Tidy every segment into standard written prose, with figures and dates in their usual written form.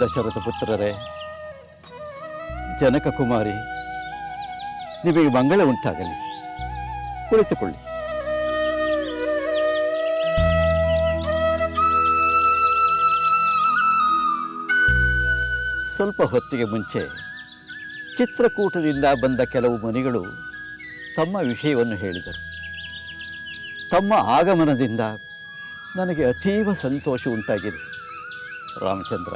ದಶರಥ ಪುತ್ರರೇ, ಜನಕ ಕುಮಾರಿ, ನಿಮಗೆ ಮಂಗಳ ಉಂಟಾಗಲಿ. ಕುಳಿತುಕೊಳ್ಳಿ. ಸ್ವಲ್ಪ ಹೊತ್ತಿಗೆ ಮುಂಚೆ ಚಿತ್ರಕೂಟದಿಂದ ಬಂದ ಕೆಲವು ಮುನಿಗಳು ತಮ್ಮ ವಿಷಯವನ್ನು ಹೇಳಿದರು. ತಮ್ಮ ಆಗಮನದಿಂದ ನನಗೆ ಅತೀವ ಸಂತೋಷ ಉಂಟಾಗಿದೆ. ರಾಮಚಂದ್ರ,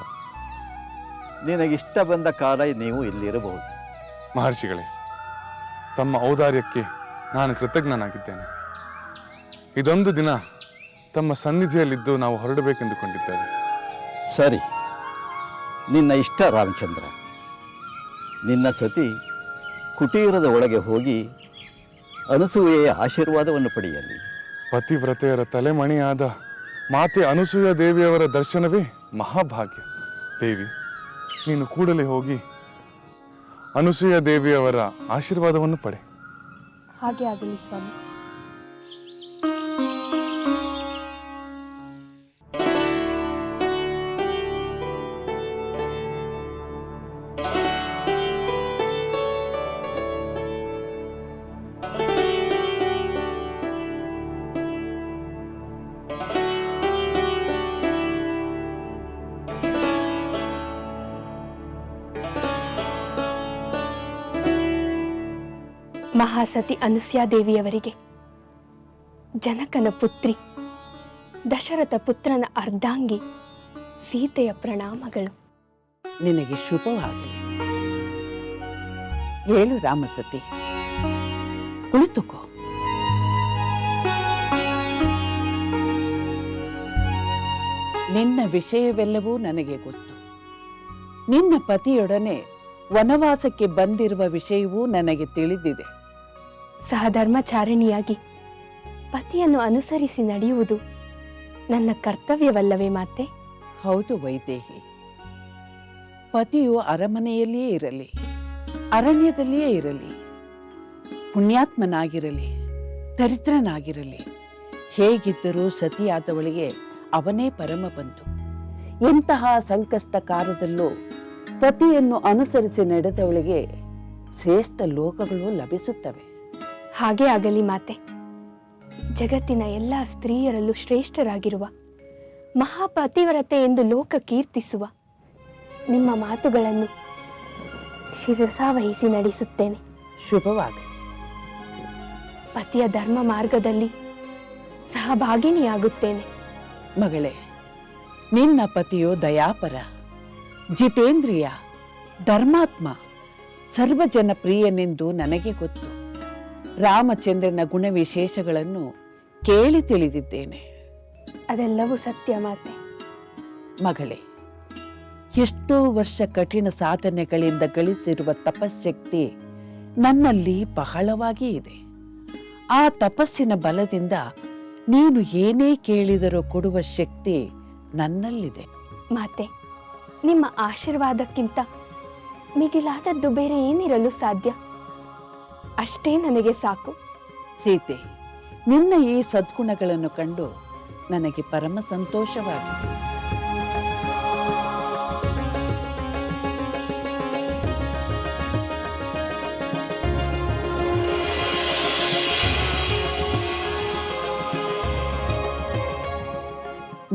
ನಿನಗಿಷ್ಟ ಬಂದ ಕಾಲ ನೀವು ಇಲ್ಲಿರಬಹುದು. ಮಹರ್ಷಿಗಳೇ, ತಮ್ಮ ಔದಾರ್ಯಕ್ಕೆ ನಾನು ಕೃತಜ್ಞನಾಗಿದ್ದೇನೆ. ಇದೊಂದು ದಿನ ತಮ್ಮ ಸನ್ನಿಧಿಯಲ್ಲಿದ್ದು ನಾವು ಹೊರಡಬೇಕೆಂದುಕೊಂಡಿದ್ದೇವೆ. ಸರಿ, ನಿನ್ನ ಇಷ್ಟ ರಾಮಚಂದ್ರ. ನಿನ್ನ ಸತಿ ಕುಟೀರದ ಒಳಗೆ ಹೋಗಿ ಅನಸೂಯೆಯ ಆಶೀರ್ವಾದವನ್ನು ಪಡೆಯಲಿ. ಪತಿವ್ರತೆಯರ ತಲೆಮಣಿಯಾದ ಮಾತೆ ಅನಸೂಯ ದೇವಿಯವರ ದರ್ಶನವೇ ಮಹಾಭಾಗ್ಯ. ದೇವಿ, ನೀನು ಕೂಡಲೇ ಹೋಗಿ ಅನಸೂಯ ದೇವಿಯವರ ಆಶೀರ್ವಾದವನ್ನು ಪಡೆ. ಹಾಗೆ ಆಗಲಿ ಸ್ವಾಮಿ. ಮಹಾಸತಿ ಅನುಸೂಯಾದೇವಿಯವರಿಗೆ ಜನಕನ ಪುತ್ರಿ, ದಶರಥ ಪುತ್ರನ ಅರ್ಧಾಂಗಿ ಸೀತೆಯ ಪ್ರಣಾಮಗಳು. ನಿನಗೆ ಶುಭವಾಗಲಿ. ಹೇಳು ರಾಮಸತಿ, ಕುಳಿತುಕೋ. ನಿನ್ನ ವಿಷಯವೆಲ್ಲವೂ ನನಗೆ ಗೊತ್ತು. ನಿನ್ನ ಪತಿಯೊಡನೆ ವನವಾಸಕ್ಕೆ ಬಂದಿರುವ ವಿಷಯವೂ ನನಗೆ ತಿಳಿದಿದೆ. ಸಹಧರ್ಮಚಾರಿಣಿಯಾಗಿ ಪತಿಯನ್ನು ಅನುಸರಿಸಿ ನಡೆಯುವುದು ನನ್ನ ಕರ್ತವ್ಯವಲ್ಲವೇ ಮಾತೆ? ಹೌದು ವೈದೇಹಿ. ಪತಿಯು ಅರಮನೆಯಲ್ಲಿಯೇ ಇರಲಿ, ಅರಣ್ಯದಲ್ಲಿಯೇ ಇರಲಿ, ಪುಣ್ಯಾತ್ಮನಾಗಿರಲಿ, ದರಿದ್ರನಾಗಿರಲಿ, ಹೇಗಿದ್ದರೂ ಸತಿಯಾದವಳಿಗೆ ಅವನೇ ಪರಮ ಬಂಧು. ಎಂತಹ ಸಂಕಷ್ಟ ಕಾಲದಲ್ಲೂ ಪತಿಯನ್ನು ಅನುಸರಿಸಿ ನಡೆದವಳಿಗೆ ಶ್ರೇಷ್ಠ ಲೋಕಗಳು ಲಭಿಸುತ್ತವೆ. ಹಾಗೇ ಆಗಲಿ ಮಾತೆ. ಜಗತ್ತಿನ ಎಲ್ಲ ಸ್ತ್ರೀಯರಲ್ಲೂ ಶ್ರೇಷ್ಠರಾಗಿರುವ ಮಹಾಪತಿವ್ರತೆ ಎಂದು ಲೋಕ ಕೀರ್ತಿಸುವ ನಿಮ್ಮ ಮಾತುಗಳನ್ನು ಶಿರಸಾವಹಿಸಿ ನಡೆಸುತ್ತೇನೆ. ಶುಭವಾಗಲಿ. ಪತಿಯ ಧರ್ಮ ಮಾರ್ಗದಲ್ಲಿ ಸಹಭಾಗಿನಿಯಾಗುತ್ತೇನೆ. ಮಗಳೇ, ನಿನ್ನ ಪತಿಯು ದಯಾಪರ, ಜಿತೇಂದ್ರಿಯ, ಧರ್ಮಾತ್ಮ, ಸರ್ವಜನ ಪ್ರಿಯನೆಂದು ನನಗೆ ಗೊತ್ತು. ರಾಮಚಂದ್ರನ ಗುಣವಿಶೇಷಗಳನ್ನು ಕೇಳಿ ತಿಳಿದಿದ್ದೇನೆ. ಅದೆಲ್ಲವೂ ಸತ್ಯ ಮಾತೆ. ಮಗಳೇ, ಎಷ್ಟೋ ವರ್ಷ ಕಠಿಣ ಸಾಧನೆಗಳಿಂದ ಗಳಿಸಿರುವ ತಪಶಕ್ತಿ ನನ್ನಲ್ಲಿ ಬಹಳವಾಗಿ ಇದೆ. ಆ ತಪಸ್ಸಿನ ಬಲದಿಂದ ನೀನು ಏನೇ ಕೇಳಿದರೂ ಕೊಡುವ ಶಕ್ತಿ ನನ್ನಲ್ಲಿದೆ. ಮಾತೆ, ನಿಮ್ಮ ಆಶೀರ್ವಾದಕ್ಕಿಂತ ಮಿಗಿಲಾದದ್ದು ಬೇರೆ ಏನಿರಲು ಸಾಧ್ಯ? ಅಷ್ಟೇ ನನಗೆ ಸಾಕು. ಸೀತೆ, ನಿನ್ನ ಈ ಸದ್ಗುಣಗಳನ್ನು ಕಂಡು ನನಗೆ ಪರಮ ಸಂತೋಷವಾಗಿದೆ.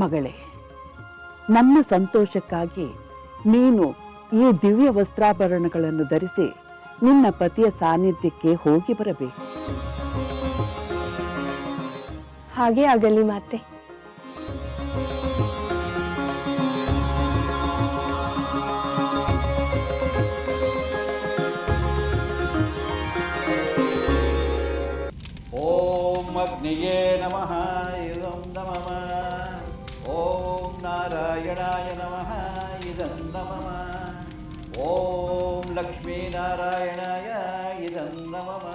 ಮಗಳೇ, ನನ್ನ ಸಂತೋಷಕ್ಕಾಗಿ ನೀನು ಈ ದಿವ್ಯ ವಸ್ತ್ರಾಭರಣಗಳನ್ನು ಧರಿಸಿ ನಿನ್ನ ಪತಿಯ ಸಾನ್ನಿಧ್ಯಕ್ಕೆ ಹೋಗಿ ಬರಬೇಕು. ಹಾಗೇ ಆಗಲಿ ಮಾತೆ. ಓಂ ಅಗ್ನಿಯೇ ನಮಃ ಇದಂ ನಮಃ. ಓಂ ನಾರಾಯಣಾಯ ನಮಃ ಇದಂ ನಮಃ. ಓಂ ಲಕ್ಷ್ಮೀನಾರಾಯಣಾಯ ಇದಂ ನಮಃ.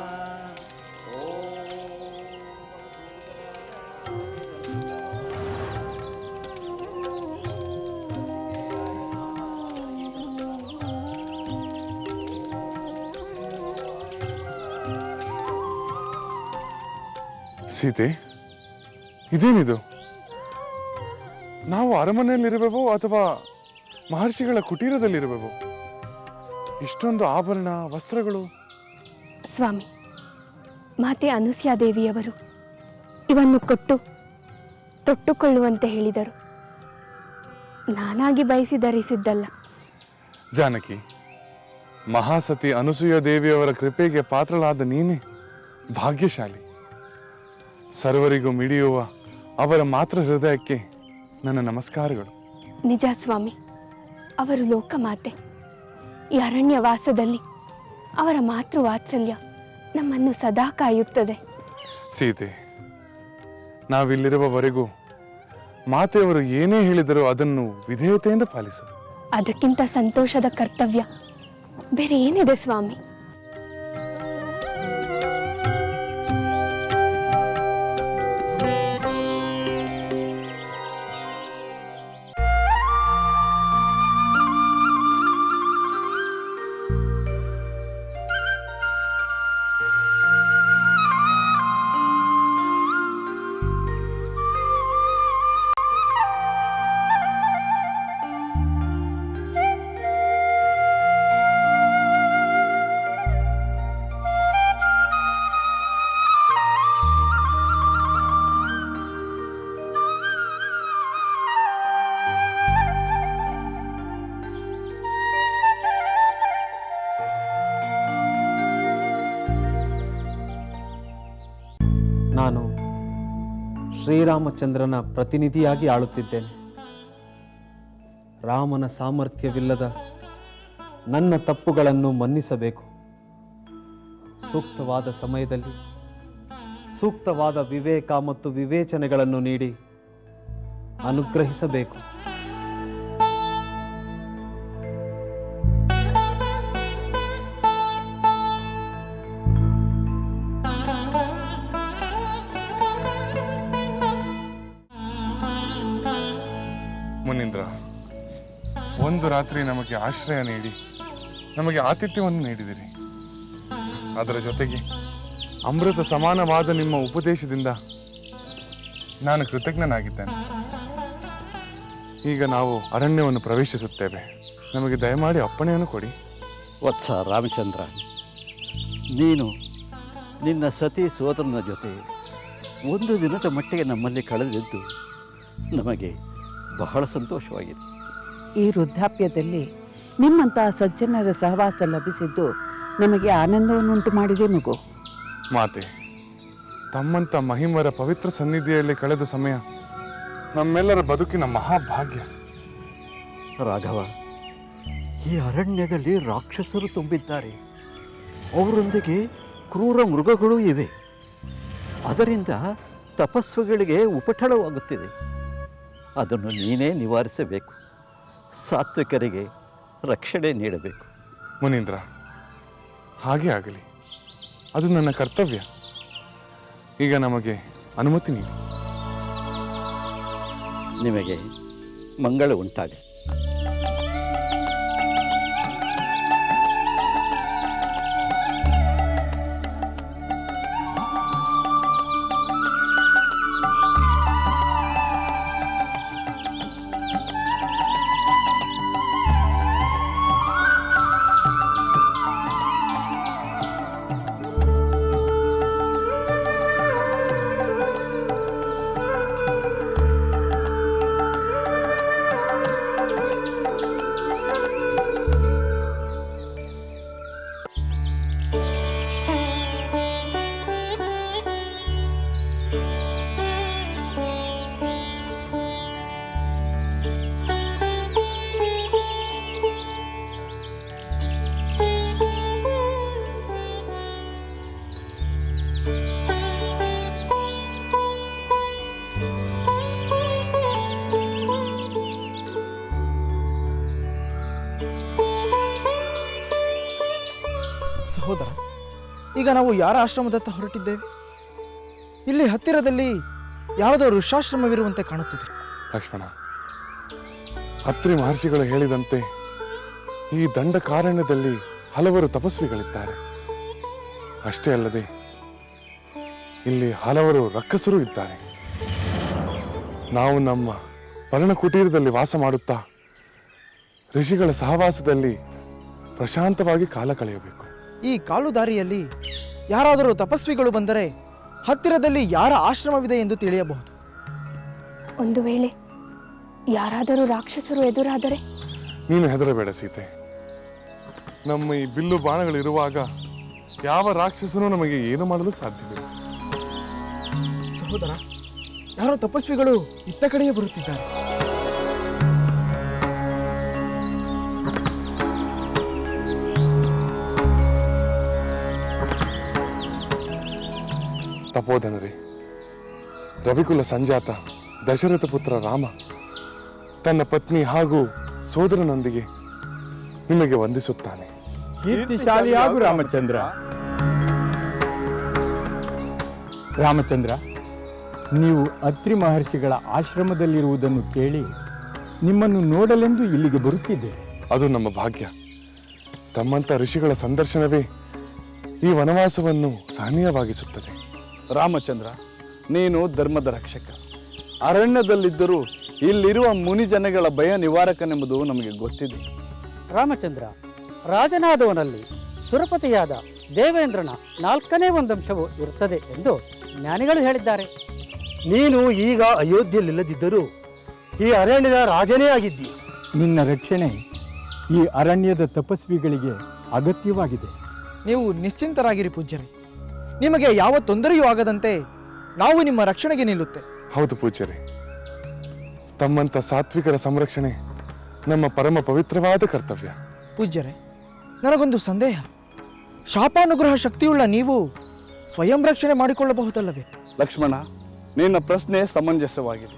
ಸೀತೆ, ಇದೇನಿದು? ನಾವು ಅರಮನೆಯಲ್ಲಿರುವೆವೋ ಅಥವಾ ಮಹರ್ಷಿಗಳ ಕುಟೀರದಲ್ಲಿರುವೆವು. ಇಷ್ಟೊಂದು ಆಭರಣ ವಸ್ತ್ರಗಳು. ಸ್ವಾಮಿ, ಮಾತೆ ಅನುಸೂಯಾದೇವಿಯವರು ಇವನ್ನು ಕೊಟ್ಟು ತೊಟ್ಟುಕೊಳ್ಳುವಂತೆ ಹೇಳಿದರು. ನಾನಾಗಿ ಬಯಸಿ ಧರಿಸಿದ್ದಲ್ಲ. ಜಾನಕಿ, ಮಹಾಸತಿ ಅನುಸೂಯ ದೇವಿಯವರ ಕೃಪೆಗೆ ಪಾತ್ರಳಾದ ನೀನೇ ಭಾಗ್ಯಶಾಲಿ. ಸರ್ವರಿಗೂ ಮಿಡಿಯುವ ಅವರ ಮಾತೃ ಹೃದಯಕ್ಕೆ ನನ್ನ ನಮಸ್ಕಾರಗಳು. ನಿಜ ಸ್ವಾಮಿ, ಅವರು ಲೋಕಮಾತೆ. ಈ ಅರಣ್ಯವಾಸದಲ್ಲಿ ಅವರ ಮಾತೃವಾತ್ಸಲ್ಯ ನಮ್ಮನ್ನು ಸದಾ ಕಾಯುತ್ತದೆ. ಸೀತೆ, ನಾವಿಲ್ಲಿರುವವರೆಗೂ ಮಾತೆಯವರು ಏನೇ ಹೇಳಿದರೂ ಅದನ್ನು ವಿಧೇಯತೆಯಿಂದ ಪಾಲಿಸು. ಅದಕ್ಕಿಂತ ಸಂತೋಷದ ಕರ್ತವ್ಯ ಬೇರೆ ಏನಿದೆ ಸ್ವಾಮಿ? ನಾನು ಶ್ರೀರಾಮಚಂದ್ರನ ಪ್ರತಿನಿಧಿಯಾಗಿ ಆಳುತ್ತಿದ್ದೇನೆ. ರಾಮನ ಸಾಮರ್ಥ್ಯವಿಲ್ಲದ ನನ್ನ ತಪ್ಪುಗಳನ್ನು ಮನ್ನಿಸಬೇಕು. ಸೂಕ್ತವಾದ ಸಮಯದಲ್ಲಿ ಸೂಕ್ತವಾದ ವಿವೇಕ ಮತ್ತು ವಿವೇಚನೆಗಳನ್ನು ನೀಡಿ ಅನುಗ್ರಹಿಸಬೇಕು. ಮುನೀಂದ್ರ, ಒಂದು ರಾತ್ರಿ ನಮಗೆ ಆಶ್ರಯ ನೀಡಿ ನಮಗೆ ಆತಿಥ್ಯವನ್ನು ನೀಡಿದಿರಿ. ಅದರ ಜೊತೆಗೆ ಅಮೃತ ಸಮಾನವಾದ ನಿಮ್ಮ ಉಪದೇಶದಿಂದ ನಾನು ಕೃತಜ್ಞನಾಗಿದ್ದೇನೆ. ಈಗ ನಾವು ಅರಣ್ಯವನ್ನು ಪ್ರವೇಶಿಸುತ್ತೇವೆ. ನಮಗೆ ದಯಮಾಡಿ ಅಪ್ಪಣೆಯನ್ನು ಕೊಡಿ. ವತ್ಸ ರಾಮಚಂದ್ರ, ನೀನು ನಿನ್ನ ಸತಿ ಸೋದರನ ಜೊತೆ ಒಂದು ದಿನದ ಮಟ್ಟಿಗೆ ನಮ್ಮಲ್ಲಿ ಕಳೆದಿದ್ದು ನಮಗೆ ಬಹಳ ಸಂತೋಷವಾಗಿದೆ. ಈ ವೃದ್ಧಾಪ್ಯದಲ್ಲಿ ನಿಮ್ಮಂತಹ ಸಜ್ಜನರ ಸಹವಾಸ ಲಭಿಸಿದ್ದು ನಮಗೆ ಆನಂದವನ್ನುಂಟು ಮಾಡಿದೆ ಮಗು. ಮಾತೆ, ತಮ್ಮಂತ ಮಹಿಮರ ಪವಿತ್ರ ಸನ್ನಿಧಿಯಲ್ಲಿ ಕಳೆದ ಸಮಯ ನಮ್ಮೆಲ್ಲರ ಬದುಕಿನ ಮಹಾಭಾಗ್ಯ. ರಾಘವ, ಈ ಅರಣ್ಯದಲ್ಲಿ ರಾಕ್ಷಸರು ತುಂಬಿದ್ದಾರೆ. ಅವರೊಂದಿಗೆ ಕ್ರೂರ ಮೃಗಗಳೂ ಇವೆ. ಅದರಿಂದ ತಪಸ್ವಿಗಳಿಗೆ ಉಪಟಳವಾಗುತ್ತಿದೆ. ಅದನ್ನು ನೀನೇ ನಿವಾರಿಸಬೇಕು. ಸಾತ್ವಿಕರಿಗೆ ರಕ್ಷಣೆ ನೀಡಬೇಕು. ಮುನೀಂದ್ರ, ಹಾಗೆ ಆಗಲಿ. ಅದು ನನ್ನ ಕರ್ತವ್ಯ. ಈಗ ನಮಗೆ ಅನುಮತಿ ನೀಡಿ. ನಿಮಗೆ ಮಂಗಳ ಉಂಟಾಗಲಿ. ಸಹೋದರ, ಈಗ ನಾವು ಯಾರ ಆಶ್ರಮದತ್ತ ಹೊರಟಿದ್ದೇವೆ? ಇಲ್ಲಿ ಹತ್ತಿರದಲ್ಲಿ ಯಾವುದೋ ಋಷಾಶ್ರಮವಿರುವಂತೆ ಕಾಣುತ್ತಿದೆ. ಲಕ್ಷ್ಮಣ, ಅತ್ರಿ ಮಹರ್ಷಿಗಳು ಹೇಳಿದಂತೆ ಈ ದಂಡಕಾರಣ್ಯದಲ್ಲಿ ಹಲವರು ತಪಸ್ವಿಗಳಿದ್ದಾರೆ. ಅಷ್ಟೇ ಅಲ್ಲದೆ ಇಲ್ಲಿ ಹಲವರು ರಕ್ಕಸರು ಇದ್ದಾರೆ. ನಾವು ನಮ್ಮ ಪರ್ಣಕುಟೀರದಲ್ಲಿ ವಾಸ ಮಾಡುತ್ತಾ ಋಷಿಗಳ ಸಹವಾಸದಲ್ಲಿ ಪ್ರಶಾಂತವಾಗಿ ಕಾಲ ಕಳೆಯಬೇಕು. ಈ ಕಾಲು ದಾರಿಯಲ್ಲಿ ಯಾರಾದರೂ ತಪಸ್ವಿಗಳು ಬಂದರೆ ಹತ್ತಿರದಲ್ಲಿ ಯಾರ ಆಶ್ರಮವಿದೆ ಎಂದು ತಿಳಿಯಬಹುದು. ಒಂದು ವೇಳೆ ಯಾರಾದರೂ ರಾಕ್ಷಸರು ಎದುರಾದರೆ? ನೀನು ಹೆದರಬೇಡ ಸೀತೆ. ನಮ್ಮ ಈ ಬಿಲ್ಲು ಬಾಣಗಳಿರುವಾಗ ಯಾವ ರಾಕ್ಷಸನೂ ನಮಗೆ ಏನು ಮಾಡಲು ಸಾಧ್ಯವಿಲ್ಲ. ಸಹೋದರ, ಯಾರೋ ತಪಸ್ವಿಗಳು ಇತ್ತ ಕಡೆಯೇ ಬರುತ್ತಿದ್ದಾರೆ. ತಪೋಧನರೇ, ರವಿಕುಲ ಸಂಜಾತ ದಶರಥ ಪುತ್ರ ರಾಮ ತನ್ನ ಪತ್ನಿ ಹಾಗೂ ಸೋದರನೊಂದಿಗೆ ನಿಮಗೆ ವಂದಿಸುತ್ತಾನೆ. ಕೀರ್ತಿಶಾಲಿಯಾಗು ರಾಮಚಂದ್ರ. ರಾಮಚಂದ್ರ, ನೀವು ಅತ್ರಿ ಮಹರ್ಷಿಗಳ ಆಶ್ರಮದಲ್ಲಿರುವುದನ್ನು ಕೇಳಿ ನಿಮ್ಮನ್ನು ನೋಡಲೆಂದು ಇಲ್ಲಿಗೆ ಬರುತ್ತಿದ್ದೇವೆ. ಅದು ನಮ್ಮ ಭಾಗ್ಯ. ತಮ್ಮಂಥ ಋಷಿಗಳ ಸಂದರ್ಶನವೇ ಈ ವನವಾಸವನ್ನು ಸಹನೀಯವಾಗಿಸುತ್ತದೆ. ರಾಮಚಂದ್ರ, ನೀನು ಧರ್ಮದ ರಕ್ಷಕ. ಅರಣ್ಯದಲ್ಲಿದ್ದರೂ ಇಲ್ಲಿರುವ ಮುನಿಜನಗಳ ಭಯ ನಿವಾರಕನೆಂಬುದು ನಮಗೆ ಗೊತ್ತಿದೆ. ರಾಮಚಂದ್ರ, ರಾಜನಾದವನಲ್ಲಿ ಸುರಪತಿಯಾದ ದೇವೇಂದ್ರನ 4ನೇ ಒಂದಂಶವು ಇರುತ್ತದೆ ಎಂದು ಜ್ಞಾನಿಗಳು ಹೇಳಿದ್ದಾರೆ. ನೀನು ಈಗ ಅಯೋಧ್ಯೆಯಲ್ಲಿಲ್ಲದಿದ್ದರೂ ಈ ಅರಣ್ಯದ ರಾಜನೇ ಆಗಿದ್ದೀಯ. ನಿನ್ನ ರಕ್ಷಣೆ ಈ ಅರಣ್ಯದ ತಪಸ್ವಿಗಳಿಗೆ ಅಗತ್ಯವಾಗಿದೆ. ನೀವು ನಿಶ್ಚಿಂತರಾಗಿರಿ ಪೂಜ್ಯರೇ. ನಿಮಗೆ ಯಾವ ತೊಂದರೆಯೂ ಆಗದಂತೆ ನಾವು ನಿಮ್ಮ ರಕ್ಷಣೆಗೆ ನಿಲ್ಲುತ್ತೆ. ಹೌದು ಪೂಜ್ಯರೇ, ತಮ್ಮಂಥ ಸಾತ್ವಿಕರ ಸಂರಕ್ಷಣೆ ನಮ್ಮ ಪರಮ ಪವಿತ್ರವಾದ ಕರ್ತವ್ಯ. ಪೂಜ್ಯರೇ, ನನಗೊಂದು ಸಂದೇಹ. ಶಾಪಾನುಗ್ರಹ ಶಕ್ತಿಯುಳ್ಳ ನೀವು ಸ್ವಯಂ ರಕ್ಷಣೆ ಮಾಡಿಕೊಳ್ಳಬಹುದಲ್ಲವೇ? ಲಕ್ಷ್ಮಣ, ನಿನ್ನ ಪ್ರಶ್ನೆ ಸಮಂಜಸವಾಗಿದೆ.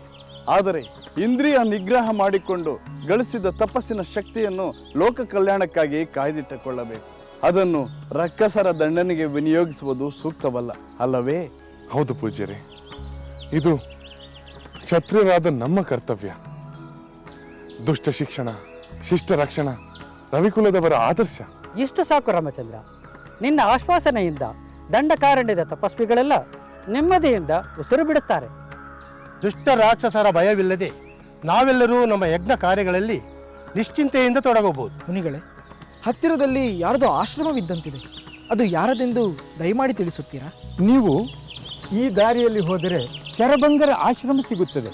ಆದರೆ ಇಂದ್ರಿಯ ನಿಗ್ರಹ ಮಾಡಿಕೊಂಡು ಗಳಿಸಿದ ತಪಸ್ಸಿನ ಶಕ್ತಿಯನ್ನು ಲೋಕ ಕಲ್ಯಾಣಕ್ಕಾಗಿ ಕಾಯ್ದಿಟ್ಟುಕೊಳ್ಳಬೇಕು. ಅದನ್ನು ರಕ್ಕಸರ ದಂಡನೆಗೆ ವಿನಿಯೋಗಿಸುವುದು ಸೂಕ್ತವಲ್ಲ, ಅಲ್ಲವೇ? ಹೌದು ಪೂಜ್ಯರೇ, ಇದು ಕ್ಷತ್ರಿಯರಾದ ನಮ್ಮ ಕರ್ತವ್ಯ. ದುಷ್ಟ ಶಿಕ್ಷಣ, ಶಿಷ್ಟ ರಕ್ಷಣ ರವಿಕುಲದವರ ಆದರ್ಶ. ಇಷ್ಟು ಸಾಕು ರಾಮಚಂದ್ರ. ನಿನ್ನ ಆಶ್ವಾಸನೆಯಿಂದ ದಂಡಕಾರಣ್ಯದ ತಪಸ್ವಿಗಳೆಲ್ಲ ನೆಮ್ಮದಿಯಿಂದ ಉಸಿರು ಬಿಡುತ್ತಾರೆ. ದುಷ್ಟ ರಾಕ್ಷಸರ ಭಯವಿಲ್ಲದೆ ನಾವೆಲ್ಲರೂ ನಮ್ಮ ಯಜ್ಞ ಕಾರ್ಯಗಳಲ್ಲಿ ನಿಶ್ಚಿಂತೆಯಿಂದ ತೊಡಗಬಹುದು. ಮುನಿಗಳೇ, ಹತ್ತಿರದಲ್ಲಿ ಯಾರದೋ ಆಶ್ರಮವಿದ್ದಂತಿದೆ. ಅದು ಯಾರದೆಂದು ದಯಮಾಡಿ ತಿಳಿಸುತ್ತೀರಾ? ನೀವು ಈ ದಾರಿಯಲ್ಲಿ ಹೋದರೆ ಶರಭಂಗರ ಆಶ್ರಮ ಸಿಗುತ್ತದೆ.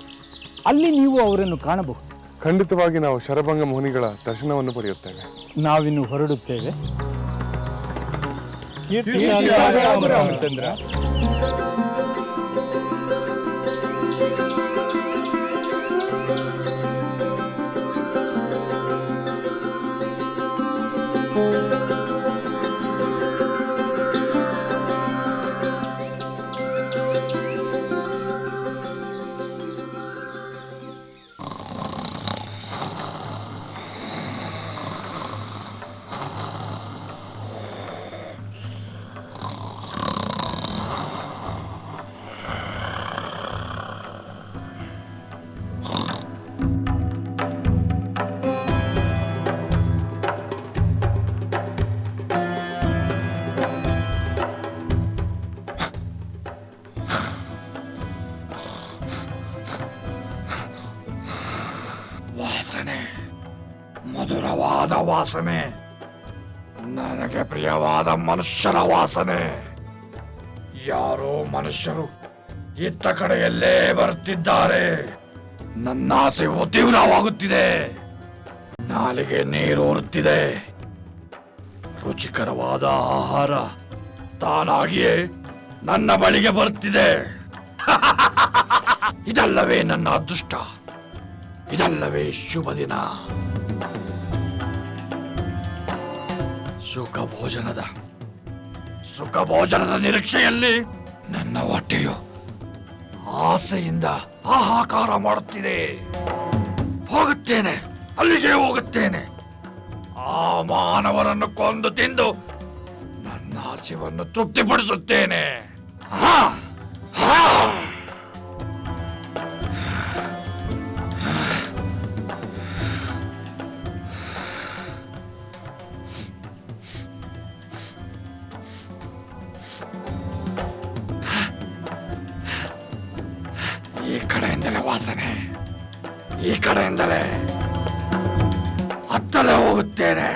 ಅಲ್ಲಿ ನೀವು ಅವರನ್ನು ಕಾಣಬಹುದು. ಖಂಡಿತವಾಗಿ ನಾವು ಶರಭಂಗ ಮುನಿಗಳ ದರ್ಶನವನ್ನು ಪಡೆಯುತ್ತೇವೆ. ನಾವಿನ್ನು ಹೊರಡುತ್ತೇವೆ. ರಾಮಚಂದ್ರ. ಮಧುರವಾದ ವಾಸನೆ, ನನಗೆ ಪ್ರಿಯವಾದ ಮನುಷ್ಯರ ವಾಸನೆ. ಯಾರೋ ಮನುಷ್ಯರು ಇತ್ತ ಕಡೆಯಲ್ಲೇ ಬರುತ್ತಿದ್ದಾರೆ. ನನ್ನ ಆಸೆಯು ತೀವ್ರವಾಗುತ್ತಿದೆ. ನಾಲಿಗೆ ನೀರೂರುತ್ತಿದೆ. ರುಚಿಕರವಾದ ಆಹಾರ ತಾನಾಗಿಯೇ ನನ್ನ ಬಳಿಗೆ ಬರುತ್ತಿದೆ. ಇದಲ್ಲವೇ ನನ್ನ ಅದೃಷ್ಟ? ಇದಲ್ಲವೇ ಶುಭ ದಿನ? ಸುಖ ಭೋಜನದ ನಿರೀಕ್ಷೆಯಲ್ಲಿ ನನ್ನ ಹೊಟ್ಟೆಯು ಆಸೆಯಿಂದ ಹಾಹಾಕಾರ ಮಾಡುತ್ತಿದೆ. ಹೋಗುತ್ತೇನೆ, ಅಲ್ಲಿಗೆ ಹೋಗುತ್ತೇನೆ. ಆ ಮಾನವರನ್ನು ಕೊಂದು ತಿಂದು ನನ್ನ ಆಸೆಯನ್ನು ತೃಪ್ತಿಪಡಿಸುತ್ತೇನೆ. ಈ ಕಡೆಯಿಂದಲೇ ವಾಸನೆ, ಈ ಕಡೆಯಿಂದಲೇ. ಸತ್ತಲೇ ಹೋಗುತ್ತೇನೆ.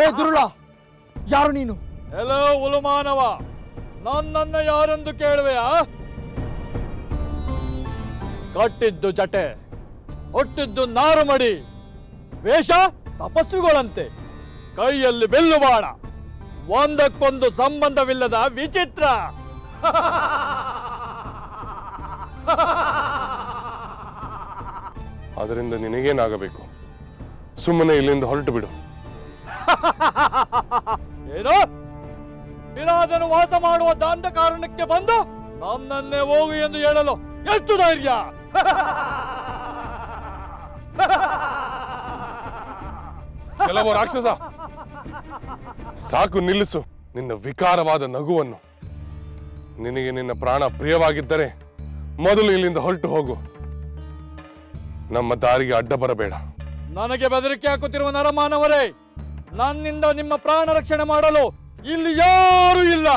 ಏ ದುರುಳ, ಯಾರು ನೀನು? ಎಲ್ಲೋ ಉಲುಮಾನವ, ನನ್ನನ್ನ ಯಾರೆಂದು ಕೇಳುವೆಯಾ? ಕಟ್ಟಿದ್ದು ಜಟೆ, ಹೊಟ್ಟಿದ್ದು ನಾರುಮಡಿ, ವೇಷ ತಪಸ್ಸುಗಳಂತೆ, ಕೈಯಲ್ಲಿ ಬೆಲ್ಲು ಬಾಣ, ಒಂದಕ್ಕೊಂದು ಸಂಬಂಧವಿಲ್ಲದ ವಿಚಿತ್ರ. ಅದರಿಂದ ನಿನಗೇನಾಗಬೇಕು? ಸುಮ್ಮನೆ ಇಲ್ಲಿಂದ ಹೊರಟು ಬಿಡು. ಏನು? ವಿರಾಜನು ವಾಸ ಮಾಡುವ ದಾಂಡ ಕಾರಣಕ್ಕೆ ಬಂದು ನನ್ನನ್ನೇ ಹೋಗು ಎಂದು ಹೇಳಲು ಎಷ್ಟು ಧೈರ್ಯ? ಕೆಲವು ರಾಕ್ಷಸ, ಸಾಕು ನಿಲ್ಲಿಸು ನಿನ್ನ ವಿಕಾರವಾದ ನಗುವನ್ನು. ನಿನಗೆ ನಿನ್ನ ಪ್ರಾಣ ಪ್ರಿಯವಾಗಿದ್ದರೆ ಮೊದಲು ಇಲ್ಲಿಂದ ಹೊರಟು ಹೋಗು. ನಮ್ಮ ದಾರಿಗೆ ಅಡ್ಡ ಬರಬೇಡ. ನನಗೆ ಬೆದರಿಕೆ ಹಾಕುತ್ತಿರುವ ನರಮಾನವರೇ, ನನ್ನಿಂದ ನಿಮ್ಮ ಪ್ರಾಣ ರಕ್ಷಣೆ ಮಾಡಲು ಇಲ್ಲಿ ಯಾರೂ ಇಲ್ಲ.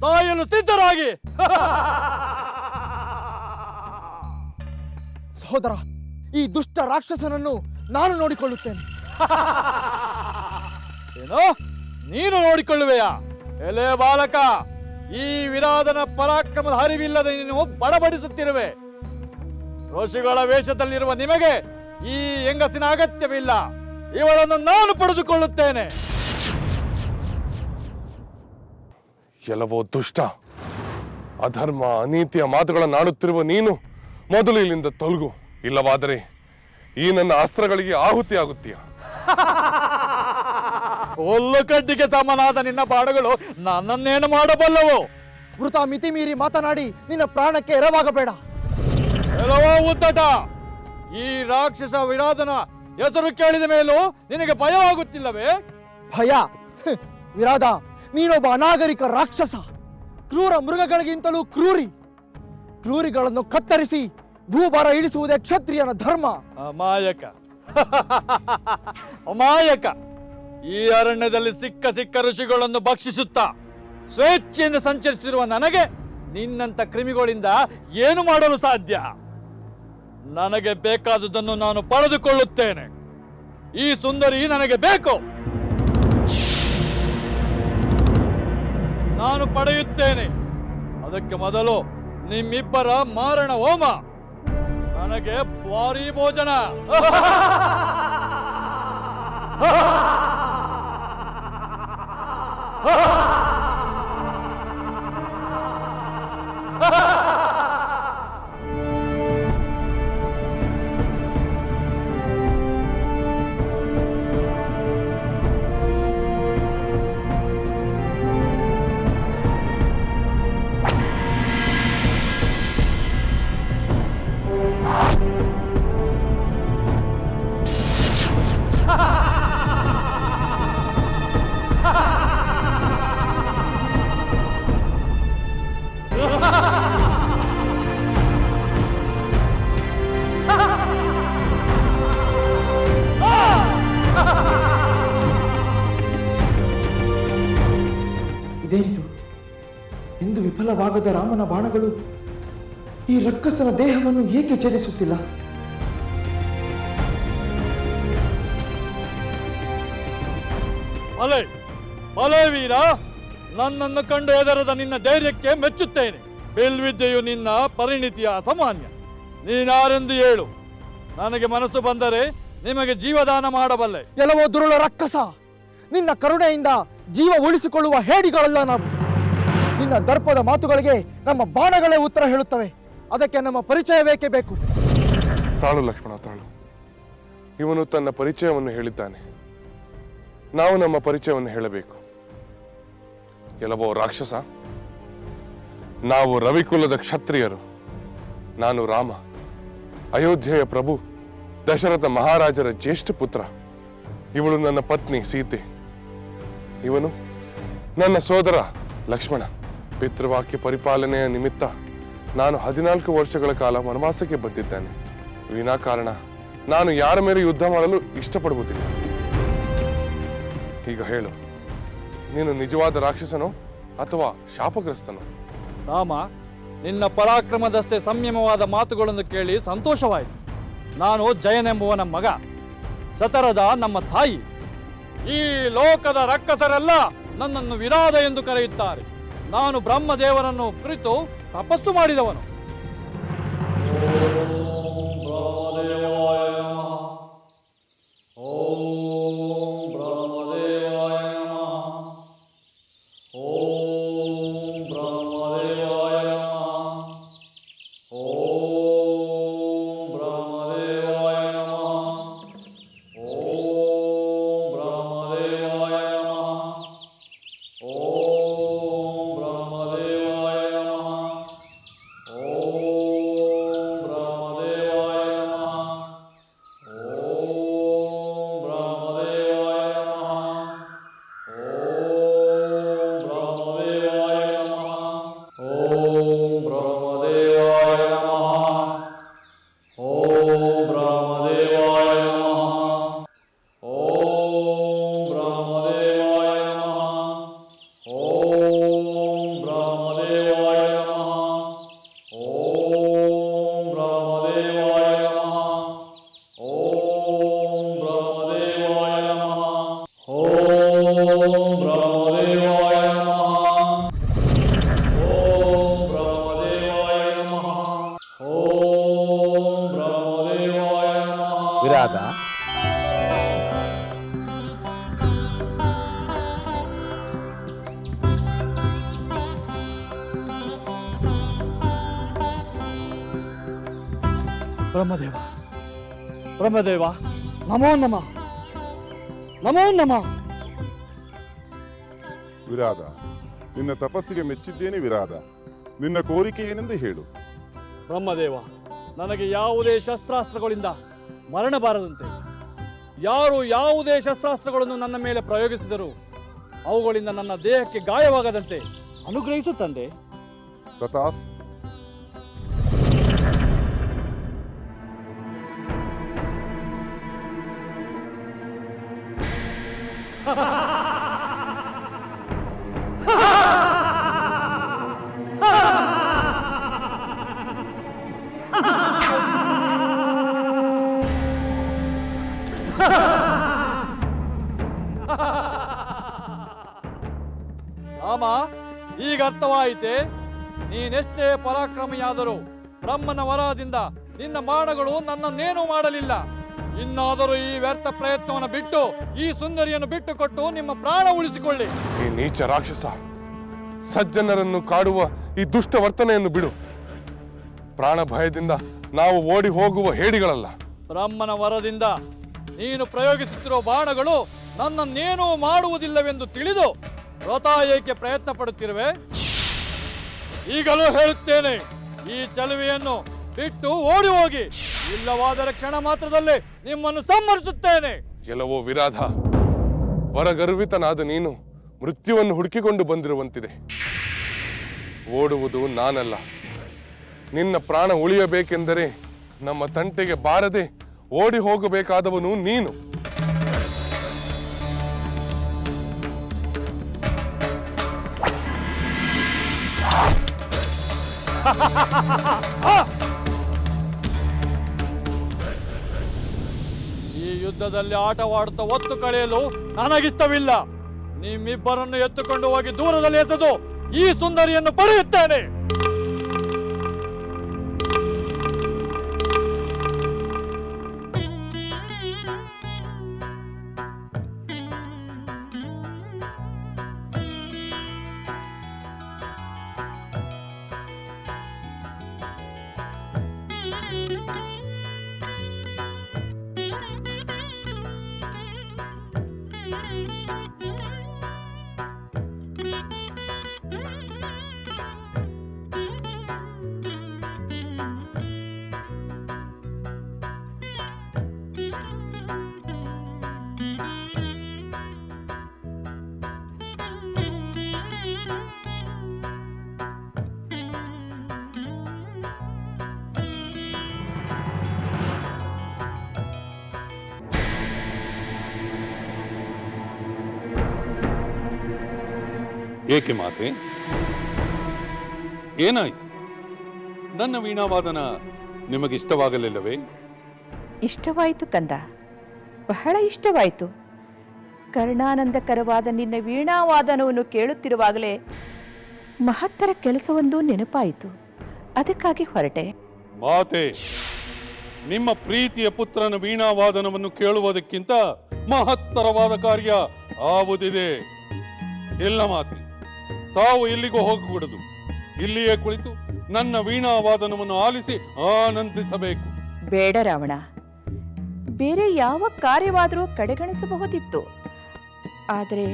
ಸಾಯಲು ಸಿದ್ಧರಾಗಿ. ಸಹೋದರ, ಈ ದುಷ್ಟ ರಾಕ್ಷಸನನ್ನು ನಾನು ನೋಡಿಕೊಳ್ಳುತ್ತೇನೆ. ಏನೋ ನೀನು ನೋಡಿಕೊಳ್ಳುವೆಯಾ? ಎಲೆ ಬಾಲಕ, ಈ ವಿರಾಧನ ಪರಾಕ್ರಮದ ಅರಿವಿಲ್ಲದೆ ನೀನು ಬಡಬಡಿಸುತ್ತಿರುವೆ. ಋಷಿಗಳ ವೇಷದಲ್ಲಿರುವ ನಿಮಗೆ ಈ ಹೆಂಗಸಿನ ಅಗತ್ಯವಿಲ್ಲ. ಇವಳನ್ನು ನಾನು ಪಡೆದುಕೊಳ್ಳುತ್ತೇನೆ. ಎಲ್ಲವೋ ದುಷ್ಟ, ಅಧರ್ಮ ಅನೀತಿಯ ಮಾತುಗಳನ್ನಾಡುತ್ತಿರುವ ನೀನು ಮೊದಲು ಇಲ್ಲಿಂದ ತೊಲಗು. ಇಲ್ಲವಾದರೆ ಈ ನನ್ನ ಅಸ್ತ್ರಗಳಿಗೆ ಆಹುತಿಯಾಗುತ್ತೀಯ. ಹುಲ್ಲು ಕಡ್ಡಿಗೆ ಸಮನಾದ ನಿನ್ನ ಬಾಣಗಳು ನನ್ನನ್ನೇನು ಮಾಡಬಲ್ಲವು? ವೃತ ಮಿತಿ ಮೀರಿ ಮಾತನಾಡಿ ನಿನ್ನ ಪ್ರಾಣಕ್ಕೆ ಎರವಾಗಬೇಡ. ಎಲ್ಲವೋ ಉದ್ದಟ, ಈ ರಾಕ್ಷಸ ವಿರಾಧನ ಹೆಸರು ಕೇಳಿದ ಮೇಲೂ ನಿನಗೆ ಭಯವಾಗುತ್ತಿಲ್ಲವೇ? ಭಯ? ವಿರಾಧ, ನೀನೊಬ್ಬ ಅನಾಗರಿಕ ರಾಕ್ಷಸ, ಕ್ರೂರ ಮೃಗಗಳಿಗಿಂತಲೂ ಕ್ರೂರಿ. ಕ್ರೂರಿಗಳನ್ನು ಕತ್ತರಿಸಿ ಭೂಭಾರ ಇಳಿಸುವುದೇ ಕ್ಷತ್ರಿಯನ ಧರ್ಮ. ಅಮಾಯಕ, ಅಮಾಯಕ. ಈ ಅರಣ್ಯದಲ್ಲಿ ಸಿಕ್ಕ ಋಷಿಗಳನ್ನು ಭಕ್ಷಿಸುತ್ತಾ ಸ್ವೇಚ್ಛೆಯಿಂದ ಸಂಚರಿಸಿರುವ ನನಗೆ ನಿನ್ನಂತ ಕ್ರಿಮಿಗಳಿಂದ ಏನು ಮಾಡಲು ಸಾಧ್ಯ? ನನಗೆ ಬೇಕಾದುದನ್ನು ನಾನು ಪಡೆದುಕೊಳ್ಳುತ್ತೇನೆ. ಈ ಸುಂದರಿ ನನಗೆ ಬೇಕು. ನಾನು ಪಡೆಯುತ್ತೇನೆ. ಅದಕ್ಕೆ ಮೊದಲು ನಿಮ್ಮಿಬ್ಬರ ಮಾರಣ ಹೋಮ, ನನಗೆ ಭಾರೀ ಭೋಜನ. ಹೋದ ರಾಮನ ಬಾಣಗಳು ಈ ರಕ್ಕಸನ ದೇಹವನ್ನು ಏಕೆ ಛೇದಿಸುತ್ತಿಲ್ಲ? ಅಲೆ ಅಲೆ ವೀರ, ನನ್ನನ್ನು ಕಂಡು ಹೆದರದ ನಿನ್ನ ಧೈರ್ಯಕ್ಕೆ ಮೆಚ್ಚುತ್ತೇನೆ. ಬಿಲ್ವಿದ್ಯೆಯು ನಿನ್ನ ಪರಿಣಿತಿಯ ಅಸಾಮಾನ್ಯ. ನೀನಾರೆಂದು ಹೇಳು, ನನಗೆ ಮನಸ್ಸು ಬಂದರೆ ನಿಮಗೆ ಜೀವದಾನ ಮಾಡಬಲ್ಲೆ. ಎಲ್ಲವೋ ದುರುಳ ರಕ್ಕಸ, ನಿನ್ನ ಕರುಣೆಯಿಂದ ಜೀವ ಉಳಿಸಿಕೊಳ್ಳುವ ಹೇಡಿಗಳಲ್ಲ ನಾವು. ನಿನ್ನ ದರ್ಪದ ಮಾತುಗಳಿಗೆ ನಮ್ಮ ಬಾಣಗಳೇ ಉತ್ತರ ಹೇಳುತ್ತವೆ. ಅದಕ್ಕೆ ನಮ್ಮ ಪರಿಚಯ ಬೇಕೇ ಬೇಕು. ತಾಳು ಲಕ್ಷ್ಮಣ, ತಾಳು. ಇವನು ತನ್ನ ಪರಿಚಯವನ್ನು ಹೇಳಿದ್ದಾನೆ, ನಾವು ನಮ್ಮ ಪರಿಚಯವನ್ನು ಹೇಳಬೇಕು. ಎಲ್ಲವೋ ರಾಕ್ಷಸ, ನಾವು ರವಿಕುಲದ ಕ್ಷತ್ರಿಯರು. ನಾನು ರಾಮ, ಅಯೋಧ್ಯೆಯ ಪ್ರಭು, ದಶರಥ ಮಹಾರಾಜರ ಜ್ಯೇಷ್ಠ ಪುತ್ರ. ಇವಳು ನನ್ನ ಪತ್ನಿ ಸೀತೆ. ಇವನು ನನ್ನ ಸೋದರ ಲಕ್ಷ್ಮಣ. ಪಿತೃವಾಕ್ಯ ಪರಿಪಾಲನೆಯ ನಿಮಿತ್ತ ನಾನು 14 ವರ್ಷಗಳ ಕಾಲ ವನವಾಸಕ್ಕೆ ಬಂದಿದ್ದೇನೆ. ವಿನಾಕಾರಣ ನಾನು ಯಾರ ಮೇಲೆ ಯುದ್ಧ ಮಾಡಲು ಇಷ್ಟಪಡುವುದಿಲ್ಲ. ಈಗ ಹೇಳು, ನೀನು ನಿಜವಾದ ರಾಕ್ಷಸನೋ ಅಥವಾ ಶಾಪಗ್ರಸ್ತನೋ? ರಾಮ, ನಿನ್ನ ಪರಾಕ್ರಮದಷ್ಟೇ ಸಂಯಮವಾದ ಮಾತುಗಳನ್ನು ಕೇಳಿ ಸಂತೋಷವಾಯಿತು. ನಾನು ಜಯನೆಂಬುವನ ಮಗ, ಶತರದ ನಮ್ಮ ತಾಯಿ. ಈ ಲೋಕದ ರಕ್ಕಸರೆಲ್ಲ ನನ್ನನ್ನು ವಿರಾಧ ಎಂದು ಕರೆಯುತ್ತಾರೆ. ನಾನು ಬ್ರಹ್ಮದೇವರನ್ನು ಕುರಿತು ತಪಸ್ಸು ಮಾಡಿದವನು. ವಿರಾಧ, ಬ್ರಹ್ಮದೇವ, ಬ್ರಹ್ಮದೇವ, ನಮೋ ನಮಃ, ನಮೋ ನಮಃ. ವಿರಾಧ, ನಿನ್ನ ತಪಸ್ಸಿಗೆ ಮೆಚ್ಚಿದ್ದೇನೆ. ವಿರಾಧ, ನಿನ್ನ ಕೋರಿಕೆ ಏನೆಂದು ಹೇಳು. ಬ್ರಹ್ಮದೇವ, ನನಗೆ ಯಾವುದೇ ಶಸ್ತ್ರಾಸ್ತ್ರಗಳಿಂದ ಮರಣ ಬಾರದಂತೆ, ಯಾರು ಯಾವುದೇ ಶಸ್ತ್ರಾಸ್ತ್ರಗಳನ್ನು ನನ್ನ ಮೇಲೆ ಪ್ರಯೋಗಿಸಿದರೂ ಅವುಗಳಿಂದ ನನ್ನ ದೇಹಕ್ಕೆ ಗಾಯವಾಗದಂತೆ ಅನುಗ್ರಹಿಸು ತಂದೆ. ತಥಾಸ್ತು. ರಾಮ, ಈಗ ಅರ್ಥವಾಯಿತೆ. ನೀನೆಷ್ಟೇ ಪರಾಕ್ರಮಿಯಾದರೂ ಬ್ರಹ್ಮನ ವರದಿಂದ ನಿನ್ನ ಬಾಣಗಳು ನನ್ನನ್ನೇನೂ ಮಾಡಲಿಲ್ಲ. ಇನ್ನಾದರೂ ಈ ವ್ಯರ್ಥ ಪ್ರಯತ್ನವನ್ನು ಬಿಟ್ಟು ಈ ಸುಂದರಿಯನ್ನು ಬಿಟ್ಟುಕೊಟ್ಟು ನಿಮ್ಮ ಪ್ರಾಣ ಉಳಿಸಿಕೊಳ್ಳಿ. ಈ ನೀಚ ರಾಕ್ಷಸ, ಸಜ್ಜನರನ್ನು ಕಾಡುವ ಈ ದುಷ್ಟ ವರ್ತನೆಯನ್ನು ಬಿಡು. ಪ್ರಾಣ ಭಯದಿಂದ ನಾವು ಓಡಿ ಹೋಗುವ ಹೇಡಿಗಳಲ್ಲ. ಬ್ರಹ್ಮನ ವರದಿಂದ ನೀನು ಪ್ರಯೋಗಿಸುತ್ತಿರುವ ಬಾಣಗಳು ನನ್ನನ್ನೇನೂ ಮಾಡುವುದಿಲ್ಲವೆಂದು ತಿಳಿದು ವ್ರತ ಏಕೆ ಪ್ರಯತ್ನ ಪಡುತ್ತಿರುವೆ? ಈಗಲೂ ಹೇಳುತ್ತೇನೆ, ಈ ಚಲುವೆಯನ್ನು ಬಿಟ್ಟು ಓಡಿ ಹೋಗಿ, ಇಲ್ಲವಾದರೆ ಕ್ಷಣ ಮಾತ್ರದಲ್ಲಿ ನಿಮ್ಮನ್ನು ಸಂಹರಿಸುತ್ತೇನೆ. ಎಲ್ಲವೋ ವಿರಾಧ, ವರಗರ್ವಿತನಾದ ನೀನು ಮೃತ್ಯುವನ್ನು ಹುಡುಕಿಕೊಂಡು ಬಂದಿರುವಂತಿದೆ. ಓಡುವುದು ನಾನಲ್ಲ. ನಿನ್ನ ಪ್ರಾಣ ಉಳಿಯಬೇಕೆಂದರೆ ನಮ್ಮ ತಂಟೆಗೆ ಬಾರದೆ ಓಡಿ ಹೋಗಬೇಕಾದವನು ನೀನು. ಈ ಯುದ್ಧದಲ್ಲಿ ಆಟವಾಡುತ್ತಾ ಒತ್ತು ಕಳೆಯಲು ನನಗಿಷ್ಟವಿಲ್ಲ. ನಿಮ್ಮಿಬ್ಬರನ್ನು ಎತ್ತುಕೊಂಡು ಹೋಗಿ ದೂರದಲ್ಲಿ ಎಸೆದು ಈ ಸುಂದರಿಯನ್ನು ಪಡೆಯುತ್ತೇನೆ. ಏಕೆ ಮಾತೆ? ಏನಾಯ್ತು? ನನ್ನ ವೀಣಾವಾದನ ನಿಮಗಿಷ್ಟವಾಗಲಿಲ್ಲವೇ? ಇಷ್ಟವಾಯಿತು ಕಂದ, ಬಹಳ ಇಷ್ಟವಾಯಿತು. ಕರ್ಣಾನಂದಕರವಾದ ನಿನ್ನ ವೀಣಾವಾದನವನ್ನು ಕೇಳುತ್ತಿರುವಾಗಲೇ ಮಹತ್ತರ ಕೆಲಸವೊಂದು ನೆನಪಾಯಿತು. ಅದಕ್ಕಾಗಿ ಹೊರಟೆ. ಮಾತೆ, ನಿಮ್ಮ ಪ್ರೀತಿಯ ಪುತ್ರನ ವೀಣಾವಾದನವನ್ನು ಕೇಳುವುದಕ್ಕಿಂತ ಮಹತ್ತರವಾದ ಕಾರ್ಯ ಆಗುವುದಿದೆ. ಇಲ್ಲ ಮಾತೆ, ತಾವು ಎಲ್ಲಿಗೂ ಹೋಗಕೂಡದು. ಇಲ್ಲಿಯೇ ಕುಳಿತು ನನ್ನ ವೀಣಾವಾದನವನ್ನು ಆಲಿಸಿ ಆನಂದಿಸಬೇಕು. ಬೇಡ ರಾವಣ, ಬೇರೆ ಯಾವ ಕಾರ್ಯವಾದರೂ ಕಡೆಗಣಿಸಬಹುದಿತ್ತು. ಆದರೆ